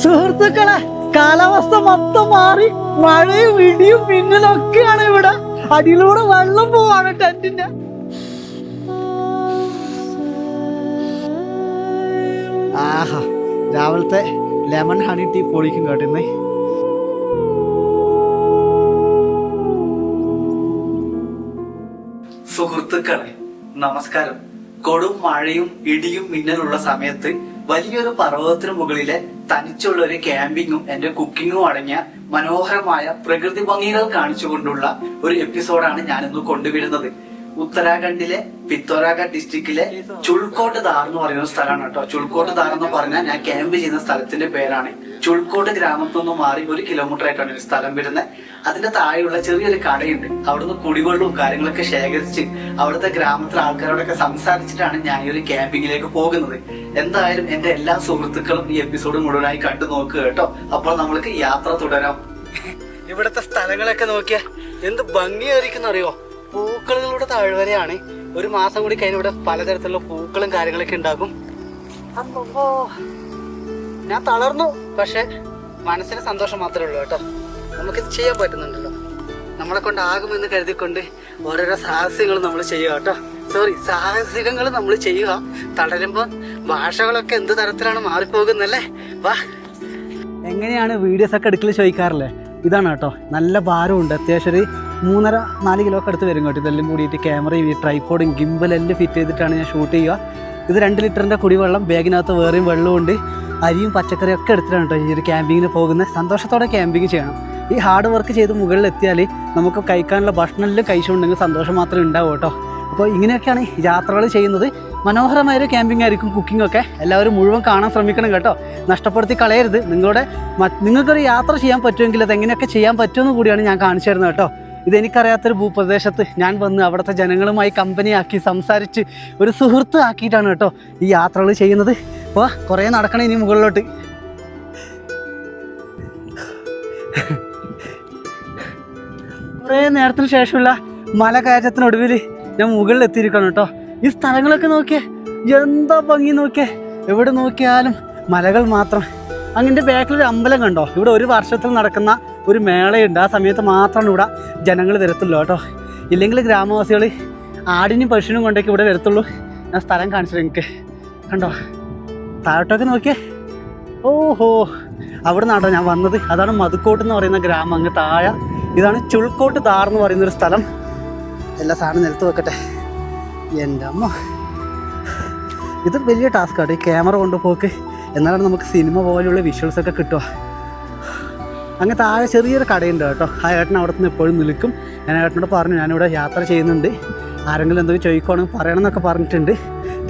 സുഹൃത്തുക്കളെ, കാലാവസ്ഥ മൊത്തം മാറി. മഴയും ഇടിയും മിന്നലും ഒക്കെയാണ് ഇവിടെ. അടിയിലൂടെ വെള്ളം പോവാണ് ടെന്റിന്റെ. ആഹാ, രാവിലത്തെ ലെമൺ ഹണി ടീ പൊളിക്കും കേട്ടുന്നേ. സുഹൃത്തുക്കളെ നമസ്കാരം. കൊടും മഴയും ഇടിയും മിന്നലുള്ള സമയത്ത് വലിയൊരു പർവ്വതത്തിന് മുകളിലെ തനിച്ചുള്ള ഒരു ക്യാമ്പിങ്ങും എന്റെ കുക്കിങ്ങും അടങ്ങിയ മനോഹരമായ പ്രകൃതി ഭംഗികൾ കാണിച്ചുകൊണ്ടുള്ള ഒരു എപ്പിസോഡാണ് ഞാനിന്ന് കൊണ്ടുവരുന്നത്. ഉത്തരാഖണ്ഡിലെ പിത്തോരാഗഡ് ഡിസ്ട്രിക്റ്റിലെ ചുൾക്കോട്ട് ദാർ എന്ന് പറയുന്ന സ്ഥലമാണ് കേട്ടോ. ചുൾക്കോട്ട് ദാർ എന്ന് പറഞ്ഞാൽ ഞാൻ ക്യാമ്പ് ചെയ്യുന്ന സ്ഥലത്തിന്റെ പേരാണ്. ചുൾക്കോട്ട് ഗ്രാമത്തിൽ നിന്ന് മാറി 1 കിലോമീറ്റർ ആയിട്ടാണ് ഒരു സ്ഥലം വരുന്നത്. അതിന്റെ താഴെയുള്ള ചെറിയൊരു കടയുണ്ട്. അവിടുന്ന് കുടിവെള്ളവും കാര്യങ്ങളൊക്കെ ശേഖരിച്ച് അവിടുത്തെ ഗ്രാമത്തിലെ ആൾക്കാരോടൊക്കെ സംസാരിച്ചിട്ടാണ് ഞാൻ ഈ ഒരു ക്യാമ്പിങ്ങിലേക്ക് പോകുന്നത്. എന്തായാലും എന്റെ എല്ലാ സുഹൃത്തുക്കളും ഈ എപ്പിസോഡ് മുഴുവനായി കണ്ടു നോക്കുക കേട്ടോ. അപ്പോൾ നമ്മൾക്ക് യാത്ര തുടരാം. ഇവിടുത്തെ സ്ഥലങ്ങളൊക്കെ നോക്കിയാൽ എന്ത് ഭംഗിയായിരിക്കും അറിയോ. പൂക്കളുടെ താഴ്വരയാണ്. ഒരു മാസം കൂടി കഴിഞ്ഞ ഇവിടെ പലതരത്തിലുള്ള പൂക്കളും കാര്യങ്ങളൊക്കെ ഉണ്ടാകും. അപ്പോ ഞാൻ തളർന്നു, പക്ഷെ മനസ്സിന് സന്തോഷം മാത്രമേ ഉള്ളൂ കേട്ടോ. നമുക്കിത് ചെയ്യാൻ പറ്റുന്നുണ്ടല്ലോ. നമ്മളെ കൊണ്ടാകുമെന്ന് കരുതിക്കൊണ്ട് ഓരോരോ സാഹസികങ്ങൾ നമ്മൾ ചെയ്യുക കേട്ടോ. സാഹസികങ്ങൾ നമ്മൾ ചെയ്യുക. തളരുമ്പോൾ ഭാഷകളൊക്കെ എന്ത് തരത്തിലാണ് മാറിപ്പോകുന്നല്ലേ. വാ, എങ്ങനെയാണ് വീഡിയോസ് ഒക്കെ എടുക്കൽ ചോദിക്കാറില്ലേ? ഇതാണ് കേട്ടോ. നല്ല ഭാരമുണ്ട്. അത്യാവശ്യം ഒരു 3.5-4 കിലോ ഒക്കെ അടുത്ത് വരും കേട്ടോ. ഇതെല്ലാം കൂടിയിട്ട് ക്യാമറയും ഈ ട്രൈപോഡും ഗിംബലെല്ലാം ഫിറ്റ് ചെയ്തിട്ടാണ് ഞാൻ ഷൂട്ട് ചെയ്യുക. ഇത് 2 ലിറ്ററിൻ്റെ കുടിവെള്ളം, ബാഗിനകത്ത് വേറെയും വെള്ളമുണ്ട്, അരിയും പച്ചക്കറിയും ഒക്കെ എടുത്തിട്ടാണ് കേട്ടോ ഈ ഒരു ക്യാമ്പിങ്ങിന് പോകുന്നത്. സന്തോഷത്തോടെ ക്യാമ്പിങ് ചെയ്യണം. ഈ ഹാർഡ് വർക്ക് ചെയ്ത് മുകളിലെത്തിയാൽ നമുക്ക് കഴിക്കാനുള്ള ഭക്ഷണമെല്ലാം കഴിച്ചുകൊണ്ടെങ്കിൽ സന്തോഷം മാത്രമേ ഉണ്ടാവും കേട്ടോ. അപ്പോൾ ഇങ്ങനെയൊക്കെയാണ് യാത്രകൾ ചെയ്യുന്നത്. മനോഹരമായൊരു ക്യാമ്പിംഗ് ആയിരിക്കും കുക്കിംഗ് ഒക്കെ. എല്ലാവരും മുഴുവൻ കാണാൻ ശ്രമിക്കണം കേട്ടോ. നഷ്ടപ്പെടുത്തി കളയരുത്. നിങ്ങൾക്കൊരു യാത്ര ചെയ്യാൻ പറ്റുമെങ്കിൽ അതെങ്ങനെയൊക്കെ ചെയ്യാൻ പറ്റുമെന്ന് കൂടിയാണ് ഞാൻ കാണിച്ചു തരുന്നത് കേട്ടോ. ഇതെനിക്കറിയാത്തൊരു ഭൂപ്രദേശത്ത് ഞാൻ വന്ന് അവിടുത്തെ ജനങ്ങളുമായി കമ്പനിയാക്കി സംസാരിച്ച് ഒരു സുഹൃത്ത് ആക്കിയിട്ടാണ് കേട്ടോ ഈ യാത്രകൾ ചെയ്യുന്നത്. അപ്പോൾ കുറേ നടക്കണം ഇനി മുകളിലോട്ട്. കുറേ നേരത്തിന് ശേഷമുള്ള മല കയറ്റത്തിനൊടുവിൽ ഞാൻ മുകളിൽ എത്തിയിരിക്കണം കേട്ടോ. ഈ സ്ഥലങ്ങളൊക്കെ നോക്കിയേ, എന്താ ഭംഗി നോക്കിയേ. എവിടെ നോക്കിയാലും മലകൾ മാത്രം. അങ്ങനെ ബാക്കിലൊരു അമ്പലം കണ്ടോ. ഇവിടെ ഒരു വർഷത്തിൽ നടക്കുന്ന ഒരു മേളയുണ്ട്. ആ സമയത്ത് മാത്രമാണ് ഇവിടെ ജനങ്ങൾ വരത്തുള്ളൂ കേട്ടോ. ഇല്ലെങ്കിൽ ഗ്രാമവാസികൾ ആടിനും പശുവിനും കൊണ്ടേക്ക് ഇവിടെ വരത്തുള്ളൂ. ഞാൻ സ്ഥലം കാണിച്ചത് എനിക്ക് കണ്ടോ. താഴോട്ടൊക്കെ നോക്കിയേ. ഓഹോ, അവിടെ നിന്നാണോ ഞാൻ വന്നത്. അതാണ് മധുക്കോട്ട് എന്ന് പറയുന്ന ഗ്രാമം. അങ്ങ് താഴെ ഇതാണ് ചുൾക്കോട്ട് ദാർ എന്ന് പറയുന്നൊരു സ്ഥലം. എല്ലാ സാധനം നിലത്ത് വെക്കട്ടെ. എൻ്റെ അമ്മ, ഇത് വലിയ ടാസ്ക്കാണ് ഈ ക്യാമറ കൊണ്ടുപോക്ക്. എന്നാലാണ് നമുക്ക് സിനിമ പോലെയുള്ള വിഷ്വൽസൊക്കെ കിട്ടുക. അങ്ങനെ താഴെ ചെറിയൊരു കടയുണ്ട് കേട്ടോ. ആ ഏട്ടൻ അവിടെ നിന്ന് എപ്പോഴും നിൽക്കും. ഞാൻ ഏട്ടനോട് പറഞ്ഞു ഞാനിവിടെ യാത്ര ചെയ്യുന്നുണ്ട്, ആരെങ്കിലും എന്തെങ്കിലും ചോദിക്കുകയാണെങ്കിൽ പറയണം എന്നൊക്കെ പറഞ്ഞിട്ടുണ്ട്.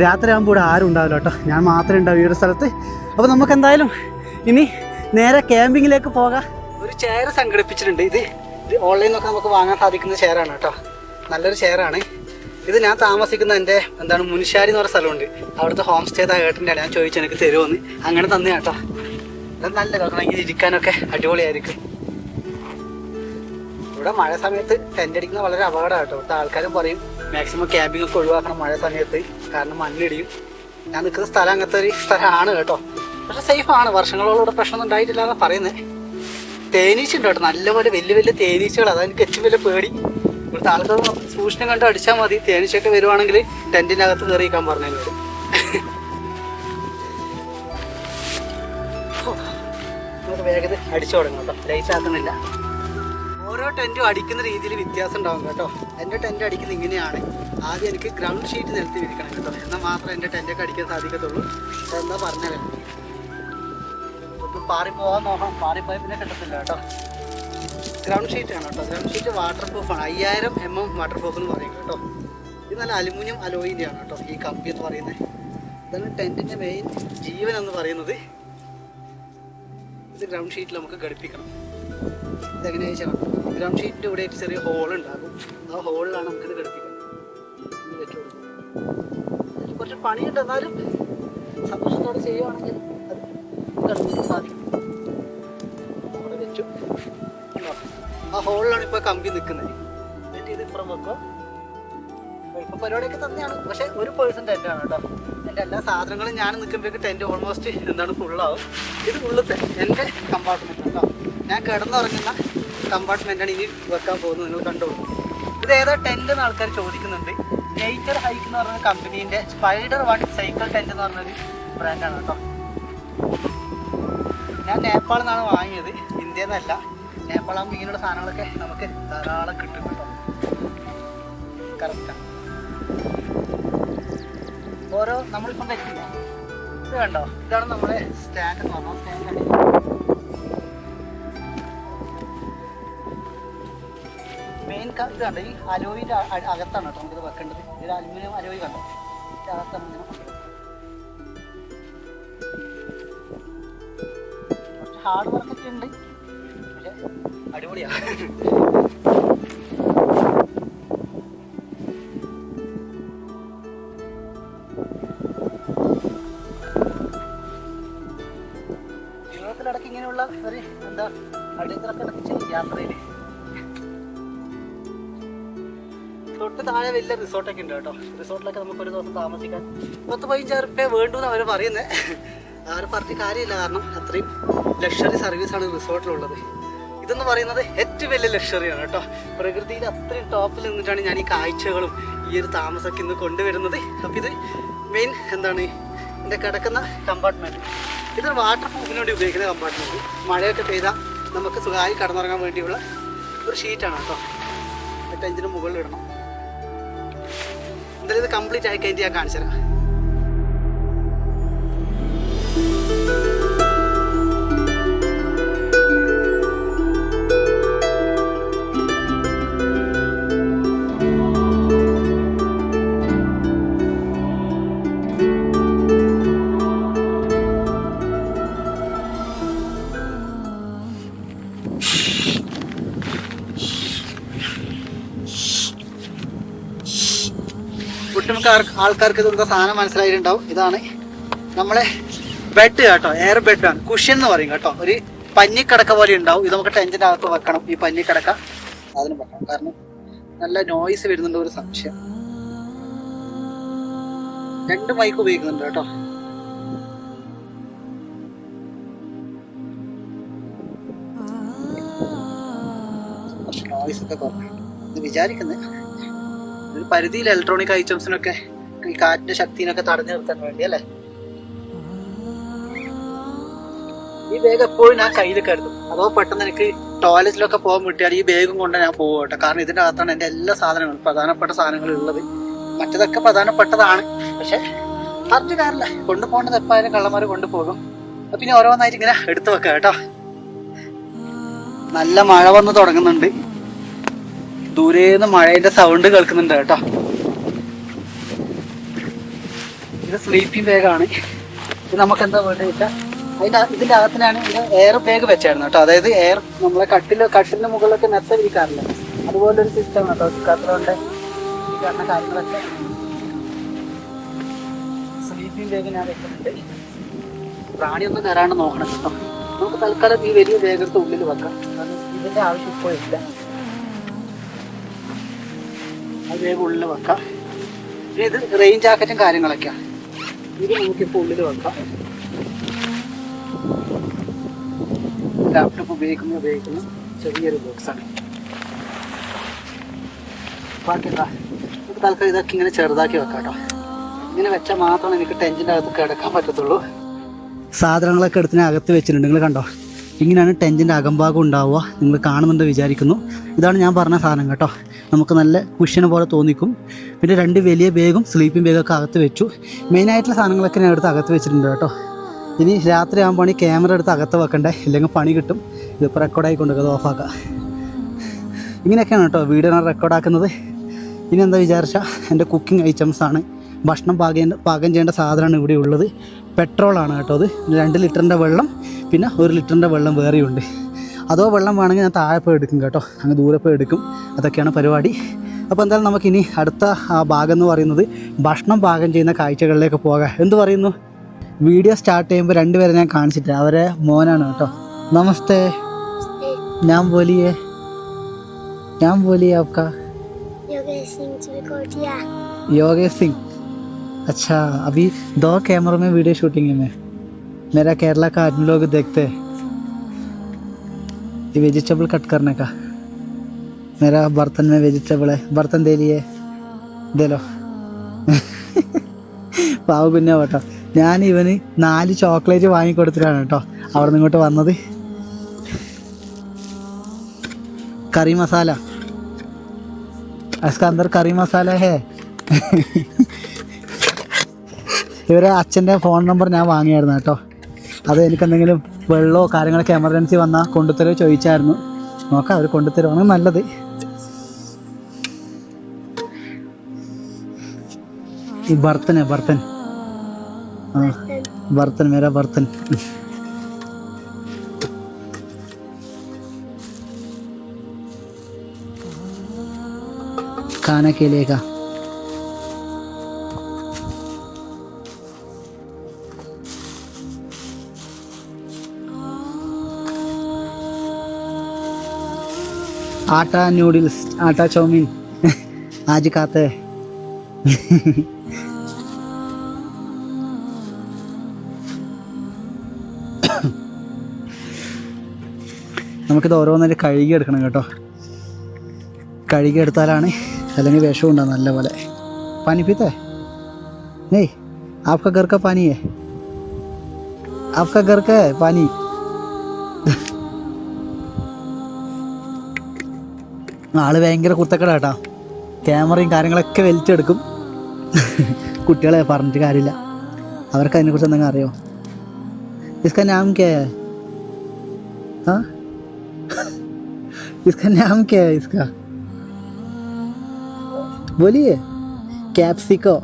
രാത്രി ആകുമ്പോൾ ഇവിടെ ആരും ഉണ്ടാവില്ല കേട്ടോ. ഞാൻ മാത്രമേ ഉണ്ടാവും ഈ ഒരു സ്ഥലത്ത്. അപ്പോൾ നമുക്ക് എന്തായാലും ഇനി നേരെ ക്യാമ്പിങ്ങിലേക്ക് പോകാം. ഒരു ചെയർ സംഘടിപ്പിച്ചിട്ടുണ്ട്. ഇത് ഓൺലൈനിൽ നിന്നൊക്കെ നമുക്ക് വാങ്ങാൻ സാധിക്കുന്ന ചെയറാണ് കേട്ടോ. നല്ലൊരു ചെയറാണ് ഇത്. ഞാൻ താമസിക്കുന്ന എൻ്റെ മുനിശാരി എന്ന് പറഞ്ഞ സ്ഥലമുണ്ട്. അവിടുത്തെ ഹോം സ്റ്റേ ഏട്ടൻ്റെ ഞാൻ ചോദിച്ചു എനിക്ക് തരുമോന്ന്. അങ്ങനെ തന്നെ കേട്ടോ. അത് നല്ല കേൾക്കണം. ഇങ്ങനെ ഇരിക്കാനൊക്കെ അടിപൊളിയായിരിക്കും. ഇവിടെ മഴ സമയത്ത് ടെൻ്റ് അടിക്കുന്നത് വളരെ അപകടമാണ് കേട്ടോ. ഇവിടുത്തെ ആൾക്കാരും പറയും മാക്സിമം ക്യാമ്പിംഗ് ഒക്കെ ഒഴിവാക്കണം മഴ സമയത്ത്, കാരണം മണ്ണിടിയും. ഞാൻ നിൽക്കുന്ന സ്ഥലം അങ്ങനത്തെ ഒരു സ്ഥലമാണ് കേട്ടോ. പക്ഷെ സേഫാണ്. വർഷങ്ങളോളം ഇവിടെ പ്രശ്നമൊന്നും ഉണ്ടായിട്ടില്ല എന്നാണ് പറയുന്നത്. തേനീച്ച ഉണ്ട് കേട്ടോ, നല്ലപോലെ വലിയ വലിയ തേനീച്ചകൾ. അതാണ് എനിക്ക് ഏറ്റവും വലിയ പേടി. ഇവിടുത്തെ ആൾക്കാർ സൂക്ഷിച്ചും കണ്ട് അടിച്ചാൽ മതി. തേനീച്ചയൊക്കെ വരുവാണെങ്കിൽ ടെൻറ്റിൻ്റെ അകത്ത് കയറിയിരിക്കാൻ പറഞ്ഞതിനോട്. നമുക്ക് വേഗത്തിൽ അടിച്ചു തുടങ്ങും കേട്ടോ. ലൈറ്റ് ആക്കുന്നില്ല. ഓരോ ടെൻറ്റും അടിക്കുന്ന രീതിയിൽ വ്യത്യാസം ഉണ്ടാകും കേട്ടോ. എൻ്റെ ടെൻറ്റ് അടിക്കുന്നത് ഇങ്ങനെയാണ്. ആദ്യം എനിക്ക് ഗ്രൗണ്ട് ഷീറ്റ് നിലത്ത് വിരിക്കണം കേട്ടോ. എന്നാൽ മാത്രമേ എൻ്റെ ടെൻറ്റൊക്കെ അടിക്കാൻ സാധിക്കത്തുള്ളൂ. എന്താ പറഞ്ഞാൽ പാറിപ്പോകാൻ നോക്കണം. പാറിപ്പോയാൽ പിന്നെ കിട്ടത്തില്ല കേട്ടോ. ഗ്രൗണ്ട് ഷീറ്റാണ് കേട്ടോ. ഗ്രൗണ്ട് ഷീറ്റ് വാട്ടർ പ്രൂഫാണ്. 5000 mm വാട്ടർ പ്രൂഫ് എന്ന് പറയും കേട്ടോ. ഇത് നല്ല അലുമിനിയം അലോയിൻ്റെയാണ് കേട്ടോ ഈ കമ്പി എന്ന് പറയുന്നത്. ഇതാണ് ടെൻറ്റിൻ്റെ മെയിൻ ജീവൻ എന്ന് പറയുന്നത്. ഇത് ഗ്രൗണ്ട് ഷീറ്റിൽ നമുക്ക് ഘടിപ്പിക്കണം. ഇതെങ്ങനെയാ വെച്ചാൽ ഗ്രൗണ്ട് ഷീറ്റിൻ്റെ ഇവിടെ ചെറിയ ഹോൾ ഉണ്ടാകും. ആ ഹോളിലാണ് നമുക്കിത് ഘടിപ്പിക്കണം. ഇത് വെച്ച് കൊടുക്കും. കുറച്ച് പണിയുണ്ട്, എന്നാലും സന്തോഷത്തോടെ ചെയ്യുകയാണെങ്കിൽ അത് ഘടിപ്പിക്കാൻ സാധിക്കും. അവിടെ വെച്ചു. ആ ഹോളിലാണ് ഇപ്പോൾ കമ്പി നിൽക്കുന്നത്. എന്നിട്ട് ഇത് ഇപ്പുറം വെക്കുക. ഇപ്പം പരിപാടിയൊക്കെ തന്നെയാണ്. പക്ഷേ 1% ടെൻ്റാണ് കേട്ടോ. എൻ്റെ എല്ലാ സാധനങ്ങളും ഞാൻ നിൽക്കുമ്പോഴേക്ക് ടെൻറ്റ് ഓൾമോസ്റ്റ് എന്താണ് ഫുള്ളാവും. ഇത് ഉള്ളത്തെ എൻ്റെ കമ്പാർട്ട്മെൻറ്റ് കേട്ടോ. ഞാൻ കിടന്നുറങ്ങുന്ന കമ്പാർട്ട്മെൻറ്റാണ് ഇനി വെക്കാൻ പോകുന്നത്. നിങ്ങൾ കണ്ടോളൂ. ഇത് ഏതാ ടെൻറ്റ് എന്ന് ആൾക്കാർ ചോദിക്കുന്നുണ്ട്. നേച്ചർ ഹൈക്ക് എന്ന് പറഞ്ഞ കമ്പനീൻ്റെ സ്പൈഡർ 1 സൈക്കിൾ ടെൻറ്റ് എന്ന് പറഞ്ഞൊരു ബ്രാൻഡാണ് കേട്ടോ. ഞാൻ നേപ്പാളിൽ നിന്നാണ് വാങ്ങിയത്, ഇന്ത്യയിൽ നിന്നല്ല. നേപ്പാളാകുമ്പോൾ ഇങ്ങനെയുള്ള സാധനങ്ങളൊക്കെ നമുക്ക് ധാരാളം കിട്ടും കേട്ടോ. കറക്റ്റാണ്. ഓരോ നമ്മളിപ്പം വെച്ചില്ല, ഇത് കണ്ടോ, ഇതാണ് നമ്മുടെ സ്റ്റാൻഡ് എന്ന് പറഞ്ഞാൽ. സ്റ്റാൻഡ് മെയിൻ ഇത് കണ്ടോ, ഈ അലോയിൻ്റെ അകത്താണ് കേട്ടോ നമുക്കിത് വെക്കേണ്ടത്. ഇത് അലുമിനിയം അലോയി കണ്ടോ, ഇതിൻ്റെ അകത്താണ് ഇങ്ങനെ വെക്കേണ്ടത്. കുറച്ച് ഹാർഡ് വർക്കൊക്കെ ഉണ്ട്, പക്ഷെ അടിപൊളിയാണ്. ജീവിതത്തിലിടയ്ക്ക് ഇങ്ങനെയുള്ള ഒരു എന്താ അടിയന്തരൊക്കെ ഇടയ്ക്ക് യാത്രയിൽ. തൊട്ട് താഴെ വലിയ റിസോർട്ടൊക്കെ ഉണ്ട് കേട്ടോ. റിസോർട്ടിലൊക്കെ നമുക്ക് ഒരു ദിവസം താമസിക്കാൻ 10-15 റുപ്യ വേണ്ടുമെന്ന് അവർ പറയുന്നത്. അവർ പറഞ്ഞ കാര്യമില്ല, കാരണം അത്രയും ലക്ഷറി സർവീസാണ് റിസോർട്ടിലുള്ളത്. ഇതെന്ന് പറയുന്നത് ഏറ്റവും വലിയ ലക്ഷറിയാണ് കേട്ടോ. പ്രകൃതിയിൽ അത്രയും ടോപ്പിൽ നിന്നിട്ടാണ് ഞാൻ ഈ കാഴ്ചകളും ഈ ഒരു താമസമൊക്കെ ഇന്ന് കൊണ്ടുവരുന്നത്. അപ്പോൾ ഇത് മെയിൻ എന്താണ് എൻ്റെ കിടക്കുന്ന കമ്പാർട്ട്മെൻറ്റ്. ഇതൊരു വാട്ടർ പ്രൂഫിന് വേണ്ടി ഉപയോഗിക്കുന്ന കമ്പാർട്ട്മെൻറ്റ്. മഴയൊക്കെ പെയ്താൽ നമുക്ക് സുഖമായി കടന്നുറങ്ങാൻ വേണ്ടിയുള്ള ഒരു ഷീറ്റാണ് കേട്ടോ. ടെൻറ്റിന് മുകളിൽ ഇടണം. എന്തായാലും ഇത് കംപ്ലീറ്റ് ആയി കഴിഞ്ഞിട്ട് ഞാൻ കാണിച്ചു തരാം. ഒട്ടുമിക്ക ആൾക്കാർക്ക് ഇതെന്താ സാധനം മനസ്സിലായിട്ടുണ്ടാവും. ഇതാണ് നമ്മളെ ബെഡ് കേട്ടോ. എയർ ബെഡാണ്, കുഷ്യൻ എന്ന് പറയും കേട്ടോ. ഒരു പഞ്ഞിക്കടക്ക പോലെ ഉണ്ടാവും. ഇത് നമുക്ക് ടെൻറ്റിൻ്റെ അകത്ത് വെക്കണം. ഈ പഞ്ഞിക്കടക്ക അതിന് വെക്കണം, കാരണം നല്ല നോയ്സ് വരുന്നുണ്ട്. ഒരു സംശയം. 2 മൈക്ക് ഉപയോഗിക്കുന്നുണ്ട് കേട്ടോ. നോയ്സ് ഒക്കെ കുറഞ്ഞു വിചാരിക്കുന്നത്. ഒരു പരിധിയിൽ ഇലക്ട്രോണിക് ഐറ്റംസിനൊക്കെ ഈ കാറ്റിന്റെ ശക്തിനൊക്കെ തടഞ്ഞു നിർത്താൻ വേണ്ടി അല്ലേ. ഈ ബാഗ് എപ്പോഴും ഞാൻ കയ്യിൽ കരുതും. അതോ പെട്ടെന്ന് എനിക്ക് ടോയ്ലറ്റിലൊക്കെ പോകാൻ വിട്ടിയാൽ ഈ ബാഗും കൊണ്ട് ഞാൻ പോകും കേട്ടോ. കാരണം ഇതിൻ്റെ അകത്താണ് എൻ്റെ എല്ലാ സാധനങ്ങളും, പ്രധാനപ്പെട്ട സാധനങ്ങളും ഉള്ളത്. മറ്റതൊക്കെ പ്രധാനപ്പെട്ടതാണ്, പക്ഷെ പറഞ്ഞ കാര്യമില്ല, കൊണ്ടുപോകേണ്ടത് എപ്പോഴും കള്ളന്മാർ കൊണ്ടുപോകും. അപ്പം പിന്നെ ഓരോന്നായിട്ട് ഇങ്ങനെ എടുത്തു വെക്കാം കേട്ടോ. നല്ല മഴ വന്ന് തുടങ്ങുന്നുണ്ട്. ദൂരേന്ന് മഴയുടെ സൗണ്ട് കേൾക്കുന്നുണ്ട് കേട്ടോ. ഇത് സ്ലീപ്പിംഗ് ബാഗാണ്. ഇത് നമുക്ക് എന്താ വേണ്ടത് വെച്ചാൽ ഇതിൻ്റെ അകത്തിനാണ് ഇത് എയർ ബാഗ് വെച്ചായിരുന്നു കേട്ടോ. അതായത് എയർ നമ്മളെ കട്ടിലിൻ്റെ മുകളിലൊക്കെ മെത്ത വിരിക്കാറില്ല, അതുപോലൊരു സിസ്റ്റം കേട്ടോ. കത്തിലുണ്ട് ഈ കാണുന്ന കാര്യങ്ങളൊക്കെ. സ്ലീപ്പിംഗ് ബാഗ് ഞാൻ വെക്കുന്നുണ്ട്. പ്രാണിയൊന്നും കയറാണ്ട് നോക്കണം കേട്ടോ. നമുക്ക് തൽക്കാലം ഈ വലിയ ബാഗെടുത്ത് ഉള്ളിൽ വെക്കാം, കാരണം ഇതിൻ്റെ ആവശ്യം ഇപ്പോൾ ഇല്ല. അത് വേഗം ഉള്ളിൽ വെക്കാം. പിന്നെ ഇത് റെയിൻ ജാക്കറ്റും കാര്യങ്ങളൊക്കെയാണ്. ഇത് നമുക്കിപ്പോൾ ഉള്ളിൽ വെക്കാം. ലാപ്ടോപ്പ് ഉപയോഗിക്കുന്ന ചെറിയൊരു ബോക്സാണ്. ബാക്കി നമുക്ക് തൽക്കാലം ഇതൊക്കെ ഇങ്ങനെ ചെറുതാക്കി വെക്കാം കേട്ടോ. ഇങ്ങനെ വെച്ചാൽ മാത്രമേ എനിക്ക് ടെൻറ്റിൻ്റെ അകത്ത് കിടക്കാൻ പറ്റത്തുള്ളൂ. സാധനങ്ങളൊക്കെ എടുത്തിന് അകത്ത് വെച്ചിട്ടുണ്ട്. നിങ്ങൾ കണ്ടോ, ഇങ്ങനെയാണ് ടെൻറ്റിൻ്റെ അകംഭാഗം ഉണ്ടാവുക. നിങ്ങൾ കാണുന്നുണ്ട് വിചാരിക്കുന്നു. ഇതാണ് ഞാൻ പറഞ്ഞ സാധനം കേട്ടോ. നമുക്ക് നല്ല കുഷ്യനെ പോലെ തോന്നിക്കും. പിന്നെ 2 വലിയ ബാഗും സ്ലീപ്പിംഗ് ബാഗൊക്കെ അകത്ത് വെച്ചു. മെയിനായിട്ടുള്ള സാധനങ്ങളൊക്കെ ഞാൻ എടുത്ത് അകത്ത് വെച്ചിട്ടുണ്ട് കേട്ടോ. ഇനി രാത്രി ആകുമ്പോൾ ക്യാമറ എടുത്ത് അകത്ത് വെക്കണ്ടേ, ഇല്ലെങ്കിൽ പണി കിട്ടും. ഇതിപ്പോൾ റെക്കോർഡായി കൊണ്ടുവയ്ക്കുക, അത് ഓഫാക്കുക. ഇങ്ങനെയൊക്കെയാണ് കേട്ടോ വീഡിയോ ഞാൻ റെക്കോർഡാക്കുന്നത്. ഇനി എന്താ വിചാരിച്ചാൽ എൻ്റെ കുക്കിംഗ് ഐറ്റംസാണ്. ഭക്ഷണം പാകം ചെയ്യേണ്ട സാധനമാണ് ഇവിടെ ഉള്ളത്. പെട്രോളാണ് കേട്ടോ. അത് 2 ലിറ്ററിൻ്റെ വെള്ളം, പിന്നെ 1 ലിറ്ററിൻ്റെ വെള്ളം വേറെയുണ്ട്. അതോ വെള്ളം വേണമെങ്കിൽ ഞാൻ താഴെ പോയി എടുക്കും കേട്ടോ, അങ്ങ് ദൂരെ പോയി എടുക്കും. അതൊക്കെയാണ് പരിപാടി. അപ്പോൾ എന്തായാലും നമുക്കിനി അടുത്ത ആ ഭാഗം എന്ന് പറയുന്നത് ഭക്ഷണം പാകം ചെയ്യുന്ന കാഴ്ചകളിലേക്ക് പോകാം. എന്ത് പറയുന്നു? വീഡിയോ സ്റ്റാർട്ട് ചെയ്യുമ്പോൾ 2 പേരെ ഞാൻ കാണിച്ചിട്ട്, അവരെ മോനാണ് കേട്ടോ. നമസ്തേ. ഞാൻ ബോലിയേ ആപ്കാ? യോഗേഷ് സിംഗ്. अच्छा, अभी 2 कैमरों में वीडियो शूटिंग है मैं। मेरा केरला का आदमी लोग देखते हैं ये वेजिटेबल कट करने का। मेरा बर्तन में वेजिटेबल है, बर्तन दे लिए, दे लो। പാവ കുഞ്ഞാ കേട്ടോ. ഞാൻ ഇവന് 4 ചോക്ലേറ്റ് വാങ്ങിക്കൊടുത്തിട്ടാണ് കേട്ടോ അവിടെ നിന്ന് ഇങ്ങോട്ട് വന്നത്. കറി മസാല, इसका अंदर करी मसाला है. ഇവരെ അച്ഛൻ്റെ ഫോൺ നമ്പർ ഞാൻ വാങ്ങിയായിരുന്നു കേട്ടോ. അത് എനിക്കെന്തെങ്കിലും വെള്ളമോ കാര്യങ്ങളൊക്കെ എമർജൻസി വന്നാൽ കൊണ്ടുത്തരുമോ ചോദിച്ചായിരുന്നു. നോക്കാം അവർ കൊണ്ടുത്തരുവാണ് നല്ലത്. ഈ ബർത്തൻ ബർത്തൻ ആ ബർത്തൻ മേരാ ബർത്തൻ. खाने के लिए का आटा नूडल्स, आटा चाउमीन आज खाते हैं. നമുക്കിത് ഓരോന്നേരം കഴുകിയെടുക്കണം കേട്ടോ. കഴുകിയെടുത്താലാണ് അല്ലെങ്കിൽ വിഷം ഉണ്ടാകും നല്ലപോലെ. पानी पीता है नहीं? आपका घर का पानी है, आपका घर का है पानी. ആള് ഭയങ്കര കുത്തക്കട കേട്ടോ. ക്യാമറയും കാര്യങ്ങളൊക്കെ വലിച്ചെടുക്കും. കുട്ടികളെ പറഞ്ഞിട്ട് കാര്യമില്ല, അവർക്ക് അതിനെക്കുറിച്ച് എന്തെങ്കിലും അറിയോ? इसका नाम क्या है? हाँ इसका नाम क्या है इसका? बोलिए. कैप्सिको.